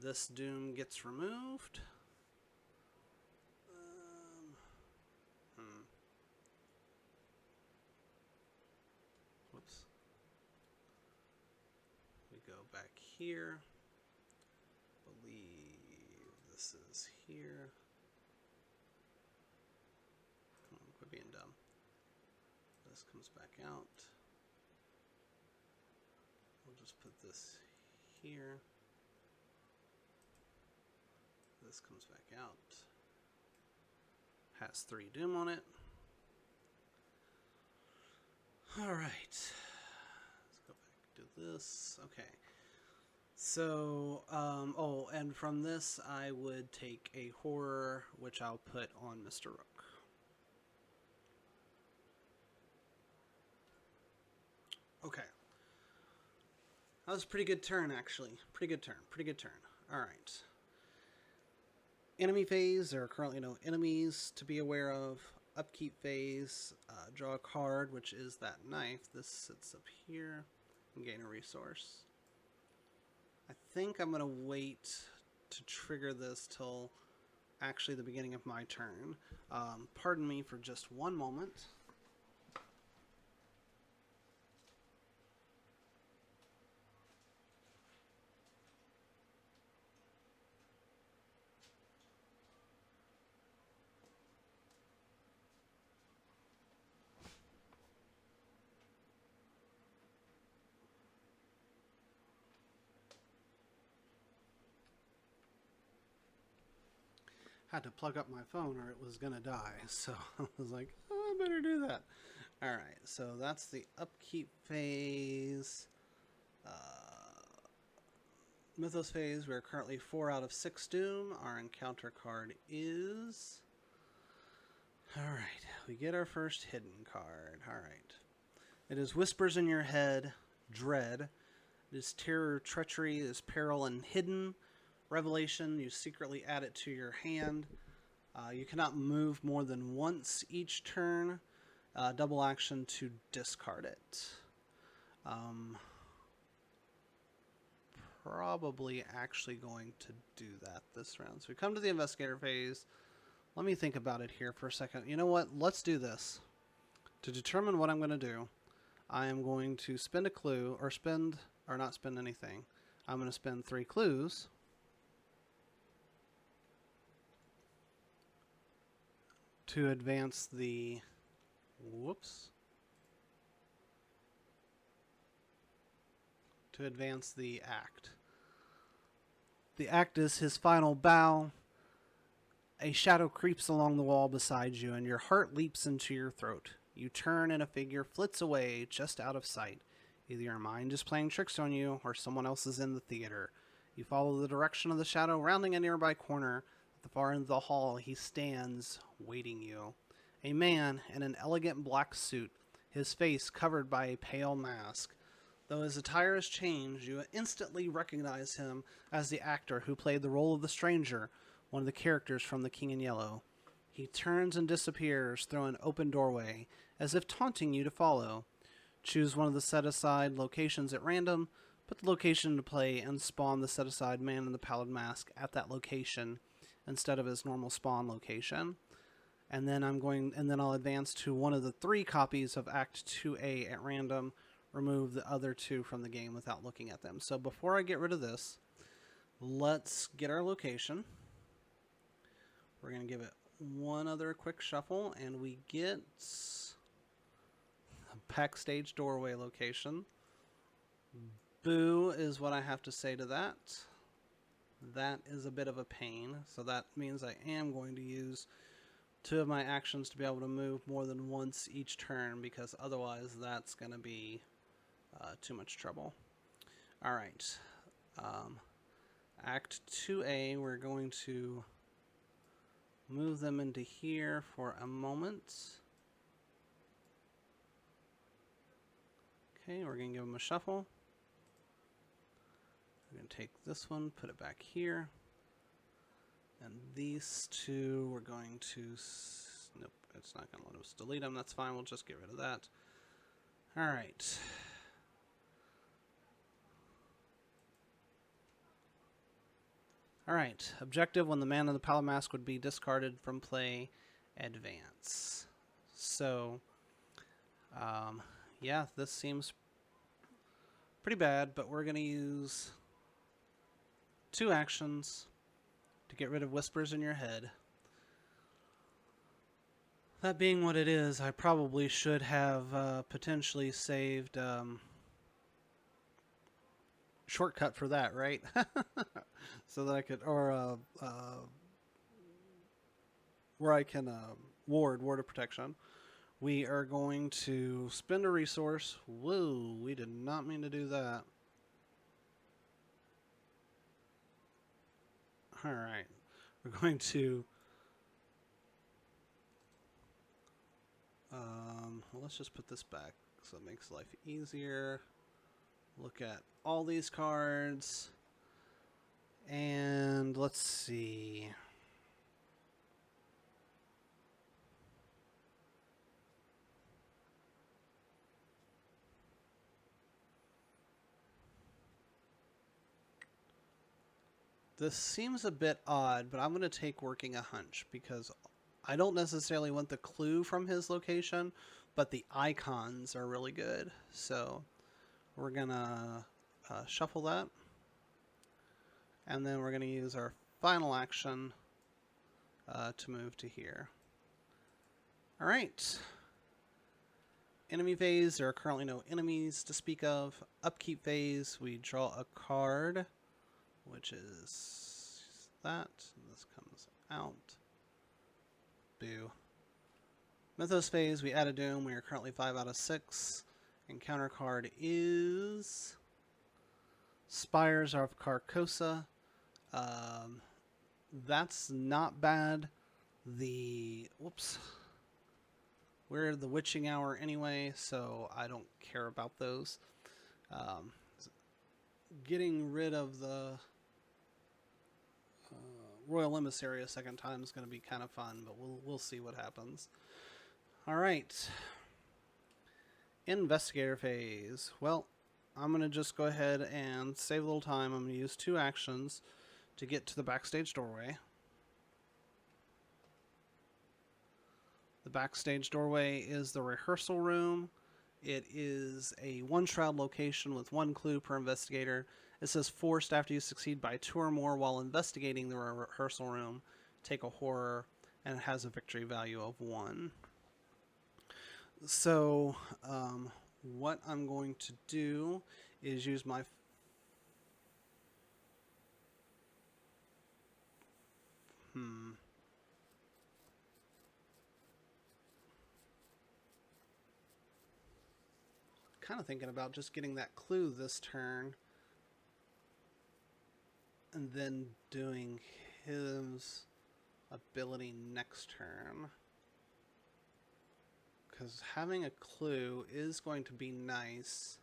[SPEAKER 1] This doom gets removed. Whoops. We go back here. Believe this is here. Come on, quit being dumb. This comes back out. We'll just put this here. This comes back out. Has 3 doom on it. Alright. Let's go back to this. Okay. So, oh, and from this I would take a horror, which I'll put on Mr. Rook. Okay. That was a pretty good turn, actually. Pretty good turn. Alright. Enemy phase, there are currently no enemies to be aware of. Upkeep phase, draw a card, which is that knife. This sits up here and gain a resource. I think I'm going to wait to trigger this till actually the beginning of my turn. Pardon me for just one moment. Had to plug up my phone or it was gonna die, so I was like, oh, I better do that. Alright, so that's the Upkeep Phase. Mythos Phase, we're currently 4 out of 6 Doom. Our encounter card is... Alright, we get our first hidden card. Alright. It is Whispers in Your Head, Dread. It is Terror, Treachery, it is Peril, and Hidden. Revelation, you secretly add it to your hand. You cannot move more than once each turn. Double action to discard it. Probably actually going to do that this round. So we come to the Investigator Phase. Let me think about it here for a second. You know what? Let's do this. To determine what I'm going to do, I am going to spend a clue, or not spend anything. I'm going to spend 3 clues. To advance the... Whoops. To advance the act. The act is his final bow. A shadow creeps along the wall beside you, and your heart leaps into your throat. You turn, and a figure flits away just out of sight. Either your mind is playing tricks on you, or someone else is in the theater. You follow the direction of the shadow, rounding a nearby corner. At the far end of the hall, he stands, waiting you. A man in an elegant black suit, his face covered by a pale mask. Though his attire has changed, you instantly recognize him as the actor who played the role of the stranger, one of the characters from The King in Yellow. He turns and disappears through an open doorway, as if taunting you to follow. Choose one of the set-aside locations at random, put the location into play, and spawn the set-aside man in the pallid mask at that location instead of his normal spawn location. And then I'll advance to one of the 3 copies of Act 2A at random, remove the other 2 from the game without looking at them. So before I get rid of this, let's get our location. We're going to give it one other quick shuffle, and we get a Backstage Doorway location. Boo is what I have to say to that. That is a bit of a pain, so that means I am going to use 2 of my actions to be able to move more than once each turn, because otherwise that's going to be too much trouble. Alright. Act 2A, we're going to move them into here for a moment. Okay, we're going to give them a shuffle. We're going to take this one, put it back here. And these 2, we're going to... Nope, it's not going to let us delete them. That's fine, we'll just get rid of that. Alright. Alright, objective: when the man in the pallid mask would be discarded from play, advance. So, yeah, this seems pretty bad, but we're going to use 2 actions to get rid of Whispers in Your Head. That being what it is, I probably should have potentially saved shortcut for that, right? So that I could, or where I can ward of protection. We are going to spend a resource. Whoa, we did not mean to do that. Alright, we're going to well, let's just put this back so it makes life easier. Look at all these cards, and let's see. This seems a bit odd, but I'm going to take working a hunch because I don't necessarily want the clue from his location, but the icons are really good. So we're going to shuffle that. And then we're going to use our final action to move to here. All right. Enemy phase, there are currently no enemies to speak of. Upkeep phase, we draw a card, which is that. This comes out. Boo. Mythos phase, we add a doom. We are currently 5 out of 6. Encounter card is Spires of Carcosa. That's not bad. We're the witching hour anyway, so I don't care about those. Getting rid of the Royal Emissary a second time is going to be kind of fun, but we'll see what happens. All right. Investigator phase. Well, I'm going to just go ahead and save a little time. I'm going to use 2 actions to get to the Backstage Doorway. The Backstage Doorway is the rehearsal room. It is a 1-shroud location with 1 clue per investigator. It says forced after you succeed by 2 or more while investigating the rehearsal room. Take a horror, and it has a victory value of 1. So, what I'm going to do is use my kind of thinking about just getting that clue this turn and then doing his ability next turn. Because having a clue is going to be nice.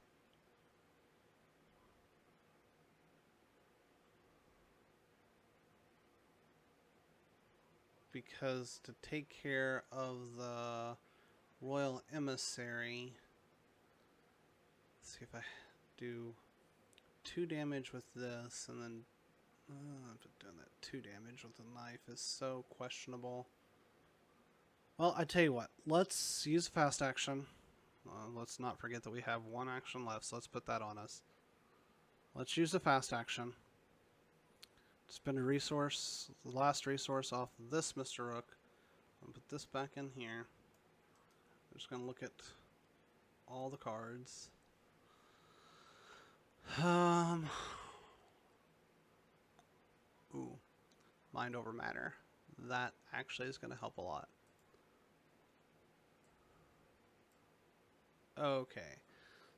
[SPEAKER 1] Because to take care of the Royal Emissary, let's see if I do 2 damage with this, and then doing that 2 damage with the knife is so questionable. Well, I tell you what, let's use a fast action. Let's not forget that we have 1 action left, so let's put that on us. Let's use a fast action. Spend a resource, the last resource off of this Mr. Rook. I'll put this back in here. I'm just going to look at all the cards. Ooh, mind over matter. That actually is going to help a lot. Okay,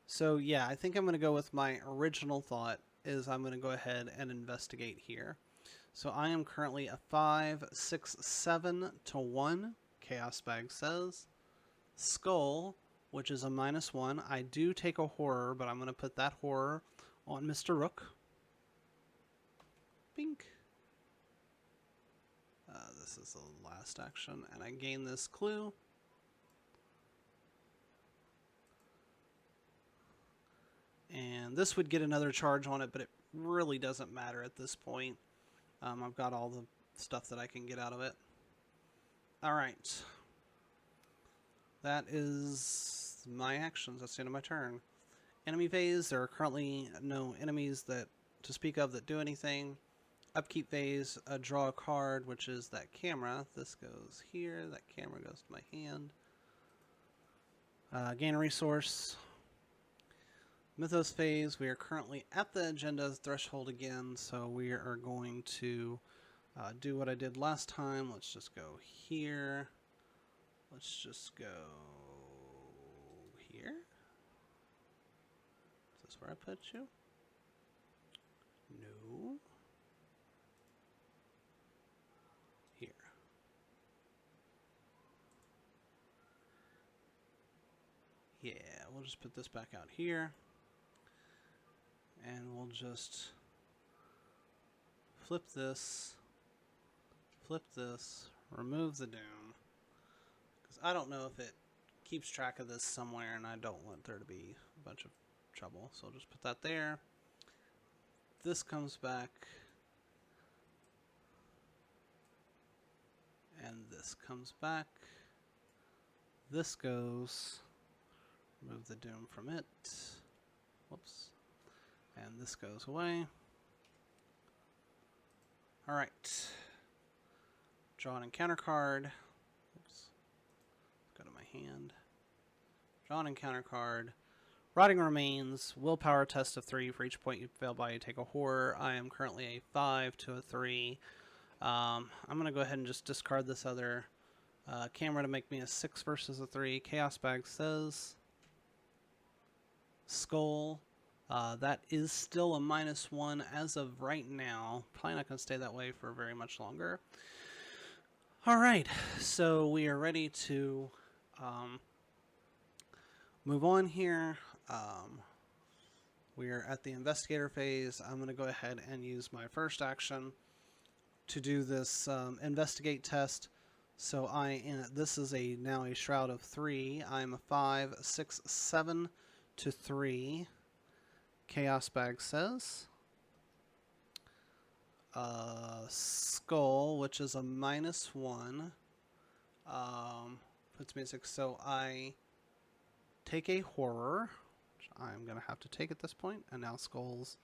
[SPEAKER 1] so yeah, I think I'm going to go with my original thought is I'm going to go ahead and investigate here. So I am currently a 5, 6, 7 to 1. Chaos Bag says. Skull, which is a -1. I do take a horror, but I'm going to put that horror on Mr. Rook. Bink. This is the last action, and I gain this clue. And this would get another charge on it, but it really doesn't matter at this point. I've got all the stuff that I can get out of it. Alright. That is my actions. That's the end of my turn. Enemy phase. There are currently no enemies that to speak of that do anything. Upkeep phase. Draw a card, which is that camera. This goes here. That camera goes to my hand. Gain a resource. Mythos phase, we are currently at the agenda threshold again, so we are going to do what I did last time. Let's just go here. Let's just go here. Is this where I put you? No. Here. Yeah, we'll just put this back out here. And we'll just flip this, remove the doom. Because I don't know if it keeps track of this somewhere, and I don't want there to be a bunch of trouble. So I'll just put that there. This comes back And this comes back. This goes. Remove the doom from it. Whoops. And this goes away. Alright. Draw an encounter card. Oops. Go to my hand. Draw an encounter card. Rotting Remains. Willpower test of 3. For each point you fail by, you take a horror. I am currently a 5 to a 3. I'm going to go ahead and just discard this other camera to make me a 6 versus a 3. Chaos Bag says Skull. That is still a -1 as of right now. Probably not going to stay that way for very much longer. Alright, so we are ready to move on here. We are at the Investigator Phase. I'm going to go ahead and use my first action to do this Investigate test. So this is now a Shroud of 3. I'm a 5, 6, 7 to 3. Chaos Bag says Skull, which is a -1, puts me at 6. So I take a horror, which I'm gonna have to take at this point, and now skulls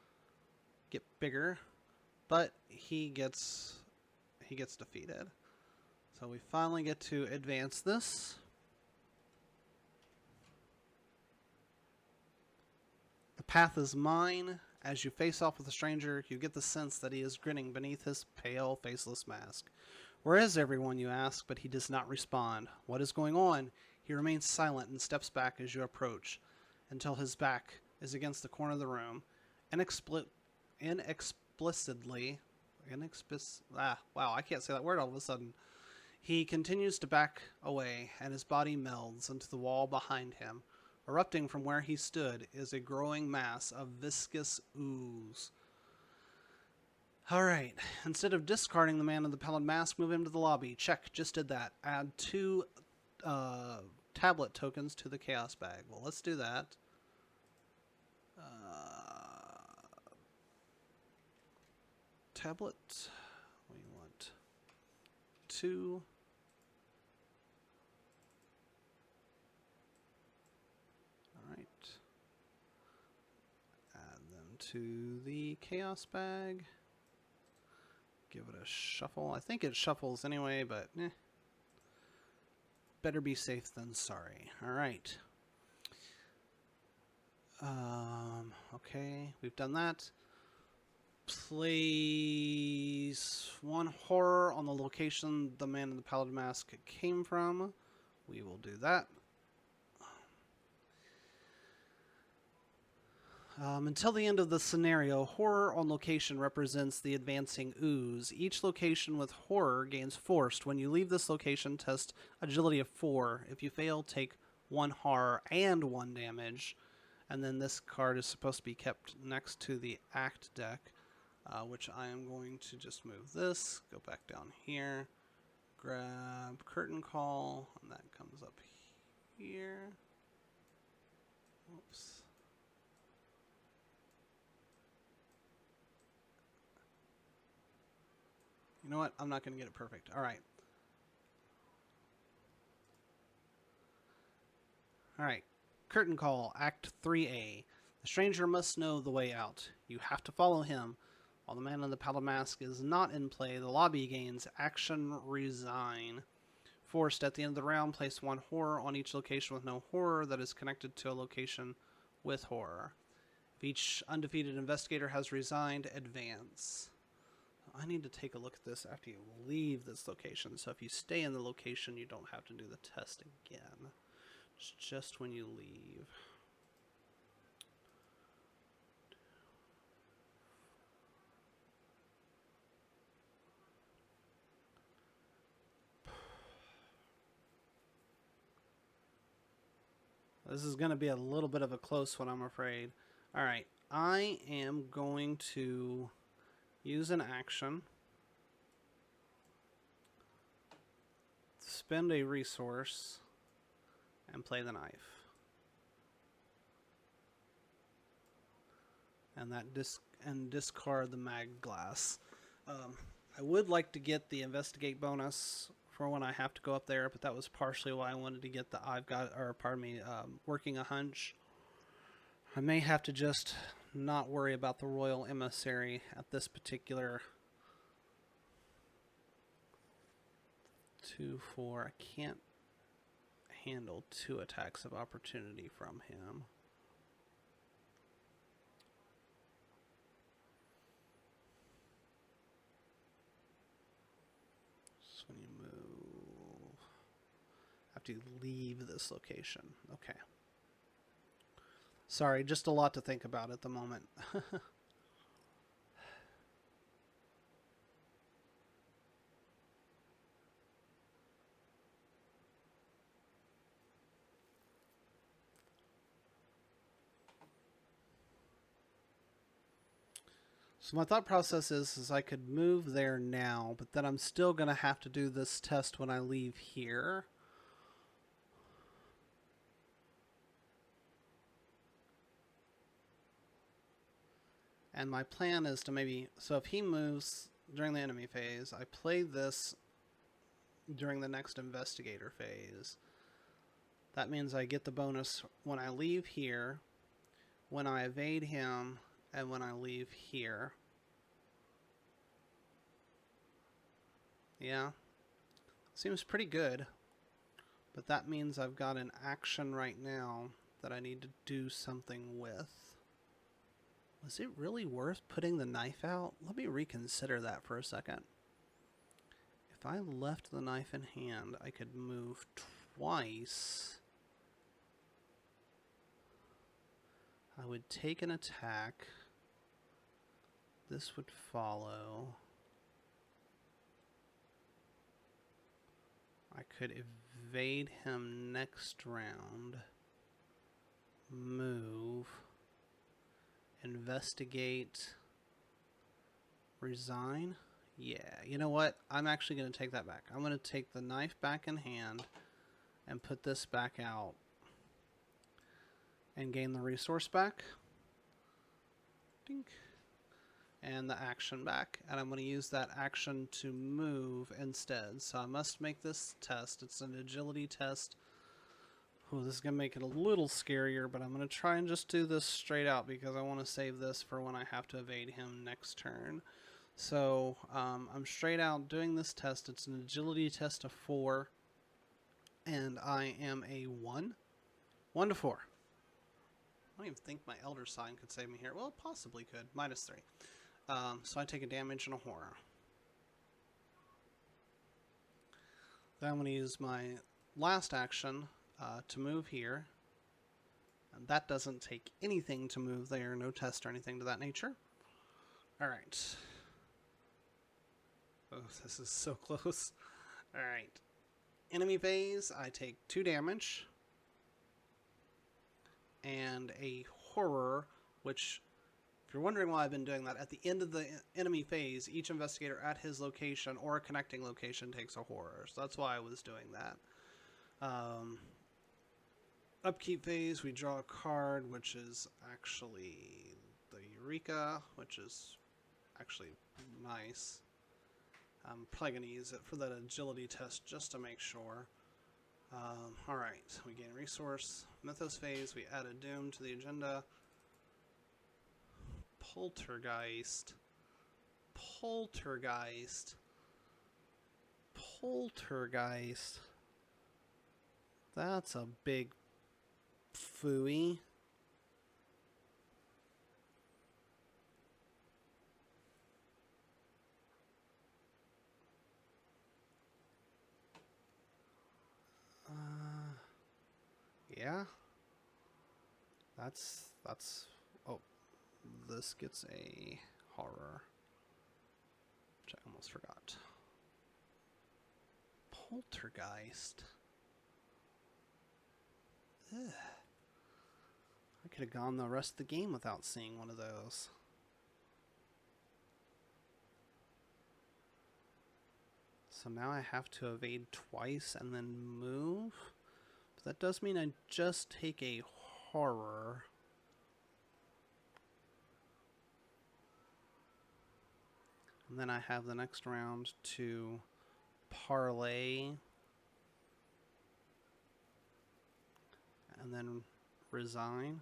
[SPEAKER 1] get bigger, but he gets defeated. So we finally get to advance this. The path is mine. As you face off with a stranger, you get the sense that he is grinning beneath his pale, faceless mask. Where is everyone, you ask, but he does not respond. What is going on? He remains silent and steps back as you approach, until his back is against the corner of the room. Wow, I can't say that word all of a sudden. He continues to back away, and his body melds into the wall behind him. Erupting from where he stood is a growing mass of viscous ooze. Alright, instead of discarding the man in the pallid mask, move him to the lobby. Check, just did that. Add 2 tablet tokens to the Chaos Bag. Well, let's do that. Tablet. We want 2. To the Chaos Bag. Give it a shuffle. I think it shuffles anyway, but better be safe than sorry. Alright. Okay, we've done that. Place 1 horror on the location the man in the pallid mask came from. We will do that. Until the end of the scenario, horror on location represents the advancing ooze. Each location with horror gains forced. When you leave this location, test agility of 4. If you fail, take 1 horror and 1 damage. And then this card is supposed to be kept next to the act deck, which I am going to just move this, go back down here, grab curtain call, and that comes up here. Oops. You know what? I'm not going to get it perfect. All right. All right. Curtain call, Act 3A. The stranger must know the way out. You have to follow him. While the man in the pallid mask is not in play, the lobby gains action resign. Forced at the end of the round, place 1 horror on each location with no horror that is connected to a location with horror. If each undefeated investigator has resigned, advance. I need to take a look at this after you leave this location. So if you stay in the location, you don't have to do the test again. It's just when you leave. This is going to be a little bit of a close one, I'm afraid. Alright, I am going to use an action, spend a resource, and play the knife. And discard the mag glass. I would like to get the investigate bonus for when I have to go up there, but that was partially why I wanted to get the working a hunch. I may have to just not worry about the Royal Emissary at this particular 2-4. I can't handle 2 attacks of opportunity from him. So when you move, I have to leave this location. Okay. Sorry, just a lot to think about at the moment. So my thought process is I could move there now, but then I'm still going to have to do this test when I leave here. And my plan is to maybe... So if he moves during the enemy phase, I play this during the next Investigator phase. That means I get the bonus when I leave here, when I evade him, and when I leave here. Yeah. Seems pretty good. But that means I've got an action right now that I need to do something with. Was it really worth putting the knife out? Let me reconsider that for a second. If I left the knife in hand, I could move twice. I would take an attack. This would follow. I could evade him next round. Move. Investigate. Resign. Yeah, you know what? I'm actually going to take that back. I'm going to take the knife back in hand and put this back out. And gain the resource back. Dink. And the action back. And I'm going to use that action to move instead. So I must make this test. It's an agility test. Oh, this is going to make it a little scarier, but I'm going to try and just do this straight out because I want to save this for when I have to evade him next turn. So I'm straight out doing this test. It's an agility test of 4. And I am a 1. 1 to 4. I don't even think my Elder Sign could save me here. Well, it possibly could. -3. So I take a damage and a horror. Then I'm going to use my last action to move here. And that doesn't take anything to move there. No test or anything to that nature. Alright. Oh, this is so close. Alright. Enemy phase, I take 2 damage. And a horror, which, if you're wondering why I've been doing that, at the end of the enemy phase, each investigator at his location or a connecting location takes a horror. So that's why I was doing that. Upkeep phase, we draw a card, which is actually the Eureka, which is actually nice. I'm probably going to use it for that agility test just to make sure. Alright, we gain resource. Mythos phase, we add a doom to the agenda. Poltergeist. Poltergeist. Poltergeist. That's a big phooey. Yeah. That's, oh, this gets a horror, which I almost forgot. Poltergeist. Ugh. I could have gone the rest of the game without seeing one of those. So now I have to evade twice and then move. But that does mean I just take a horror. And then I have the next round to parlay. And then resign.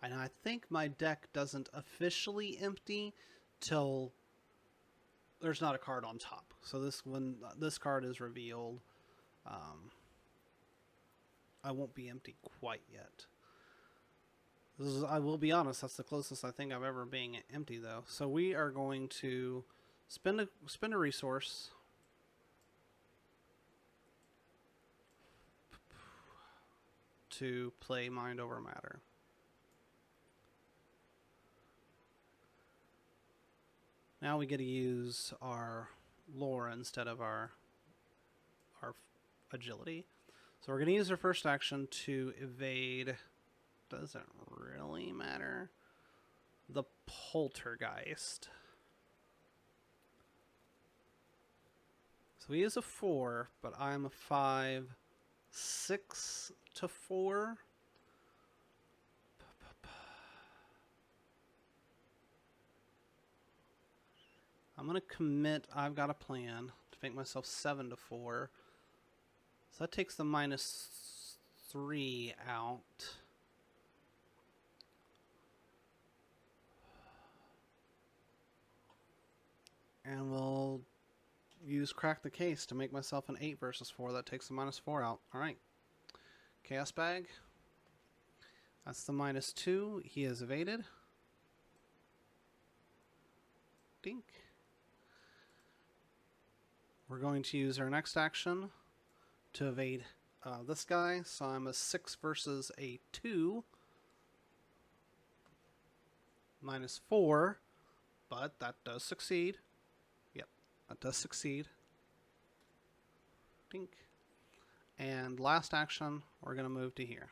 [SPEAKER 1] And I think my deck doesn't officially empty till there's not a card on top. So when this card is revealed, I won't be empty quite yet. I will be honest, that's the closest I think I've ever being empty though. So we are going to spend a resource to play Mind Over Matter. Now we get to use our lore instead of our agility. So we're going to use our first action to evade. Doesn't really matter. The Poltergeist. So we use a 4, but I'm a 5, 6 to 4. I'm going to commit. I've got a plan to make myself 7 to 4. So that takes the -3 out. And we'll use Crack the Case to make myself an 8 versus 4. That takes the -4 out. Alright. Chaos Bag. That's the -2. He is evaded. Dink. We're going to use our next action to evade this guy. So I'm a 6 versus a 2. -4. But that does succeed. Yep, that does succeed. Dink. And last action, we're going to move to here.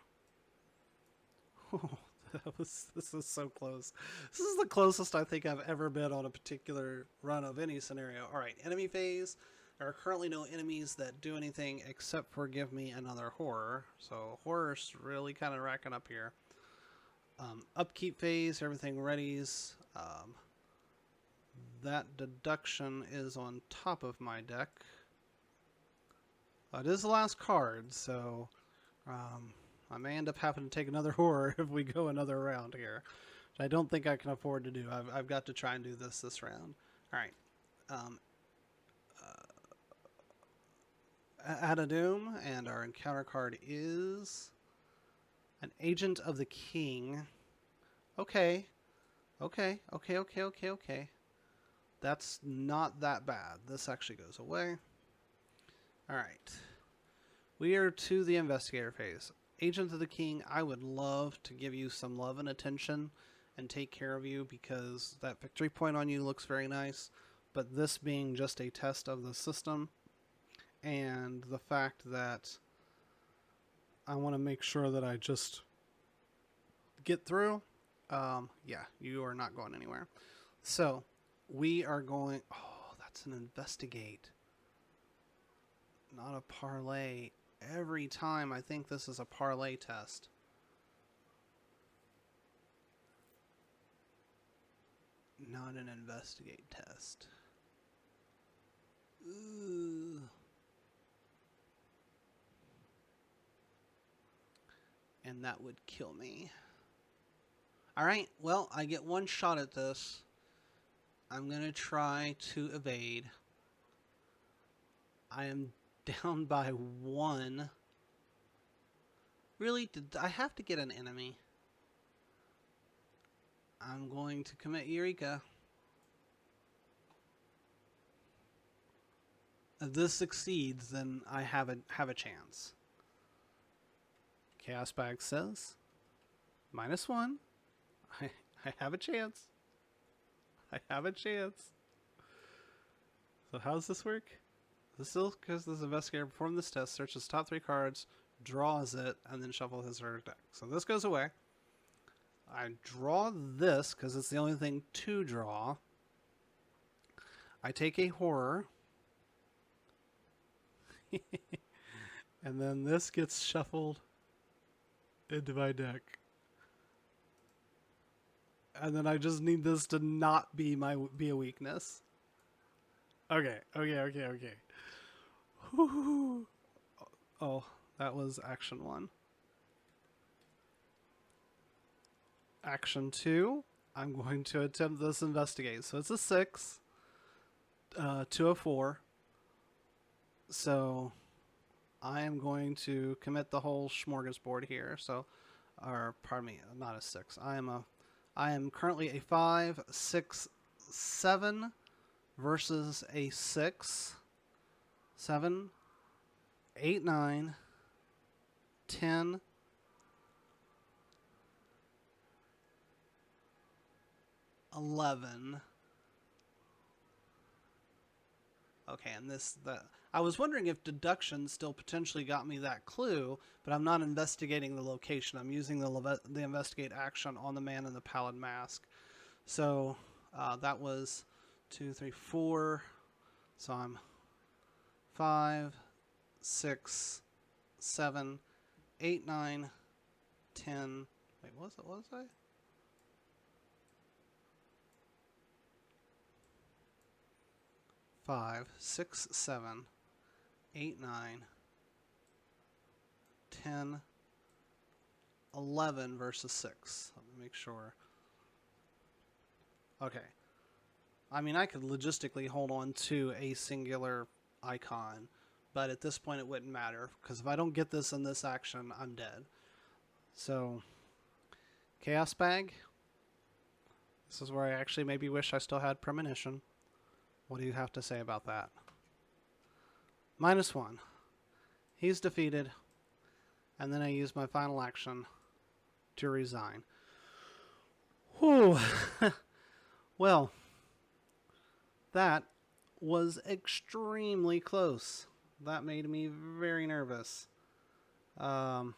[SPEAKER 1] This is so close. This is the closest I think I've ever been on a particular run of any scenario. Alright, enemy phase. There are currently no enemies that do anything except for give me another horror. So horror's really kind of racking up here. Upkeep phase, everything readies. That deduction is on top of my deck. It is the last card, so I may end up having to take another horror if we go another round here. Which I don't think I can afford to do. I've got to try and do this round. Alright. Add a Doom, and our encounter card is an Agent of the King. Okay. Okay. That's not that bad. This actually goes away. Alright. We are to the Investigator Phase. Agent of the King, I would love to give you some love and attention and take care of you because that victory point on you looks very nice. But this being just a test of the system and the fact that I want to make sure that I just get through, yeah, you are not going anywhere. So we are going... Oh, that's an Investigate. Not a parlay. Every time I think this is a parlay test. Not an Investigate test. Ooh. And that would kill me. Alright, well, I get one shot at this. I'm going to try to evade. I am down by 1. Really? Did I have to get an enemy? I'm going to commit Eureka. If this succeeds, then I have a chance. Chaos Bag says, -1. I have a chance. I have a chance. So how does this work? This still, because this investigator performed this test, searches top 3 cards, draws it, and then shuffles his or her deck. So this goes away. I draw this, because it's the only thing to draw. I take a horror. And then this gets shuffled into my deck. And then I just need this to not be a weakness. Okay. Whew. Oh, that was action 1. Action 2, I'm going to attempt this investigate. So it's a 6 to a 4. So I am going to commit the whole smorgasbord here. So, or pardon me, not a 6. I am currently a 5, 6, 7 versus a 6, 7, 8, 9, 10, 11. Okay, and I was wondering if deduction still potentially got me that clue, but I'm not investigating the location. I'm using the investigate action on the man in the pallid mask. So that was 2, 3, 4. So I'm 5, 6, 7, 8, 9, 10. Wait, what was I? 5, 6, 7, 8, 9, 10, 11 versus 6. Let me make sure. Okay. I mean, I could logistically hold on to a singular icon, but at this point it wouldn't matter, because if I don't get this in this action, I'm dead. So, Chaos Bag. This is where I actually maybe wish I still had Premonition. What do you have to say about that? -1. He's defeated. And then I use my final action to resign. Whew. Well, that was extremely close. That made me very nervous. Yeah.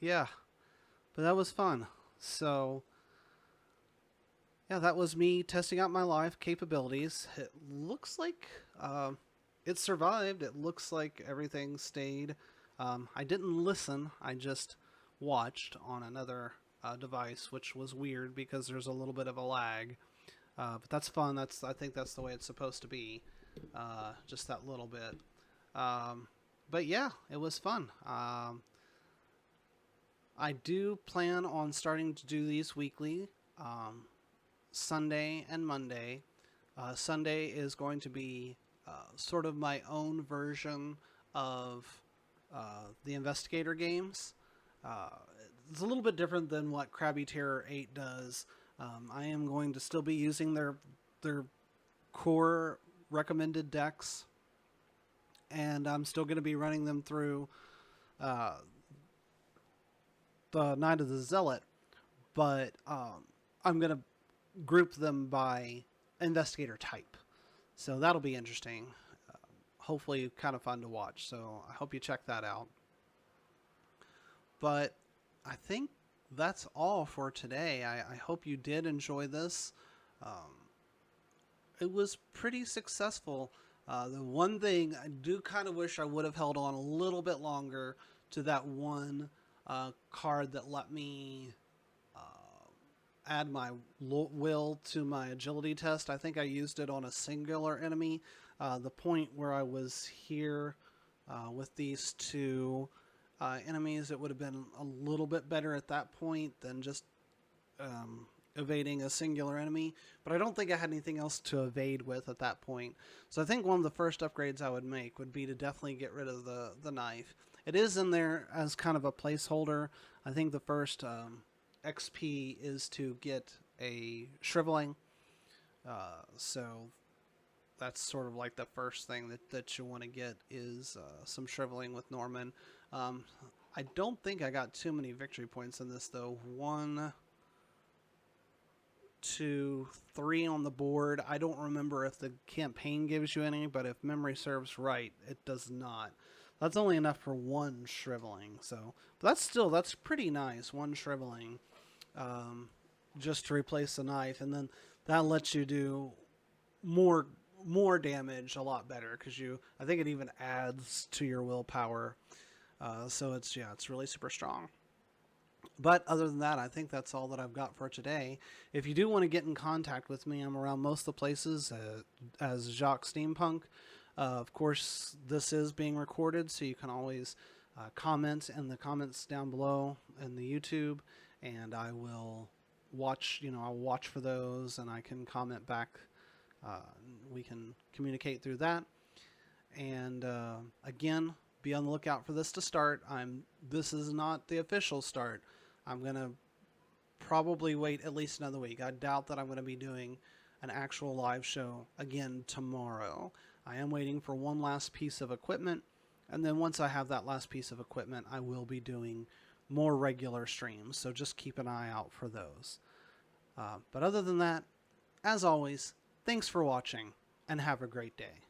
[SPEAKER 1] But that was fun. So, yeah, that was me testing out my live capabilities. It looks like it survived. It looks like everything stayed. I didn't listen. I just watched on another device, which was weird because there's a little bit of a lag. But that's fun. I think that's the way it's supposed to be. Just that little bit. But yeah, it was fun. I do plan on starting to do these weekly. Sunday and Monday. Sunday is going to be sort of my own version of the Investigator games. It's a little bit different than what Krabby Terror 8 does. I am going to still be using their core recommended decks, and I'm still going to be running them through the Night of the Zealot, but I'm going to group them by investigator type. So that'll be interesting. Hopefully kind of fun to watch. So I hope you check that out. But I think that's all for today. I hope you did enjoy this. It was pretty successful. The one thing I do kind of wish I would have held on a little bit longer to that one card that let me add my will to my agility test. I think I used it on a singular enemy. The point where I was here with these two enemies, it would have been a little bit better at that point than just evading a singular enemy. But I don't think I had anything else to evade with at that point. So I think one of the first upgrades I would make would be to definitely get rid of the knife. It is in there as kind of a placeholder. I think the first XP is to get a shriveling, so that's sort of like the first thing that you want to get is some shriveling with Norman. I don't think I got too many victory points in this though. 1, 2, 3 on the board. I don't remember if the campaign gives you any, but if memory serves right, it does not. That's only enough for 1 shriveling, so but that's pretty nice. 1 shriveling. Just to replace the knife, and then that lets you do more damage a lot better because I think it even adds to your willpower. So it's really super strong. But other than that, I think that's all that I've got for today. If you do want to get in contact with me, I'm around most of the places as Jacques Steampunk. Of course, this is being recorded, so you can always comment in the comments down below in the YouTube, and I will watch. I'll watch for those, and I can comment back. We can communicate through that. And again, be on the lookout for this to start. This is not the official start. I'm going to probably wait at least another week. I doubt that I'm going to be doing an actual live show again tomorrow. I am waiting for one last piece of equipment, and then once I have that last piece of equipment, I will be doing more regular streams, so just keep an eye out for those. But other than that, as always, thanks for watching, and have a great day.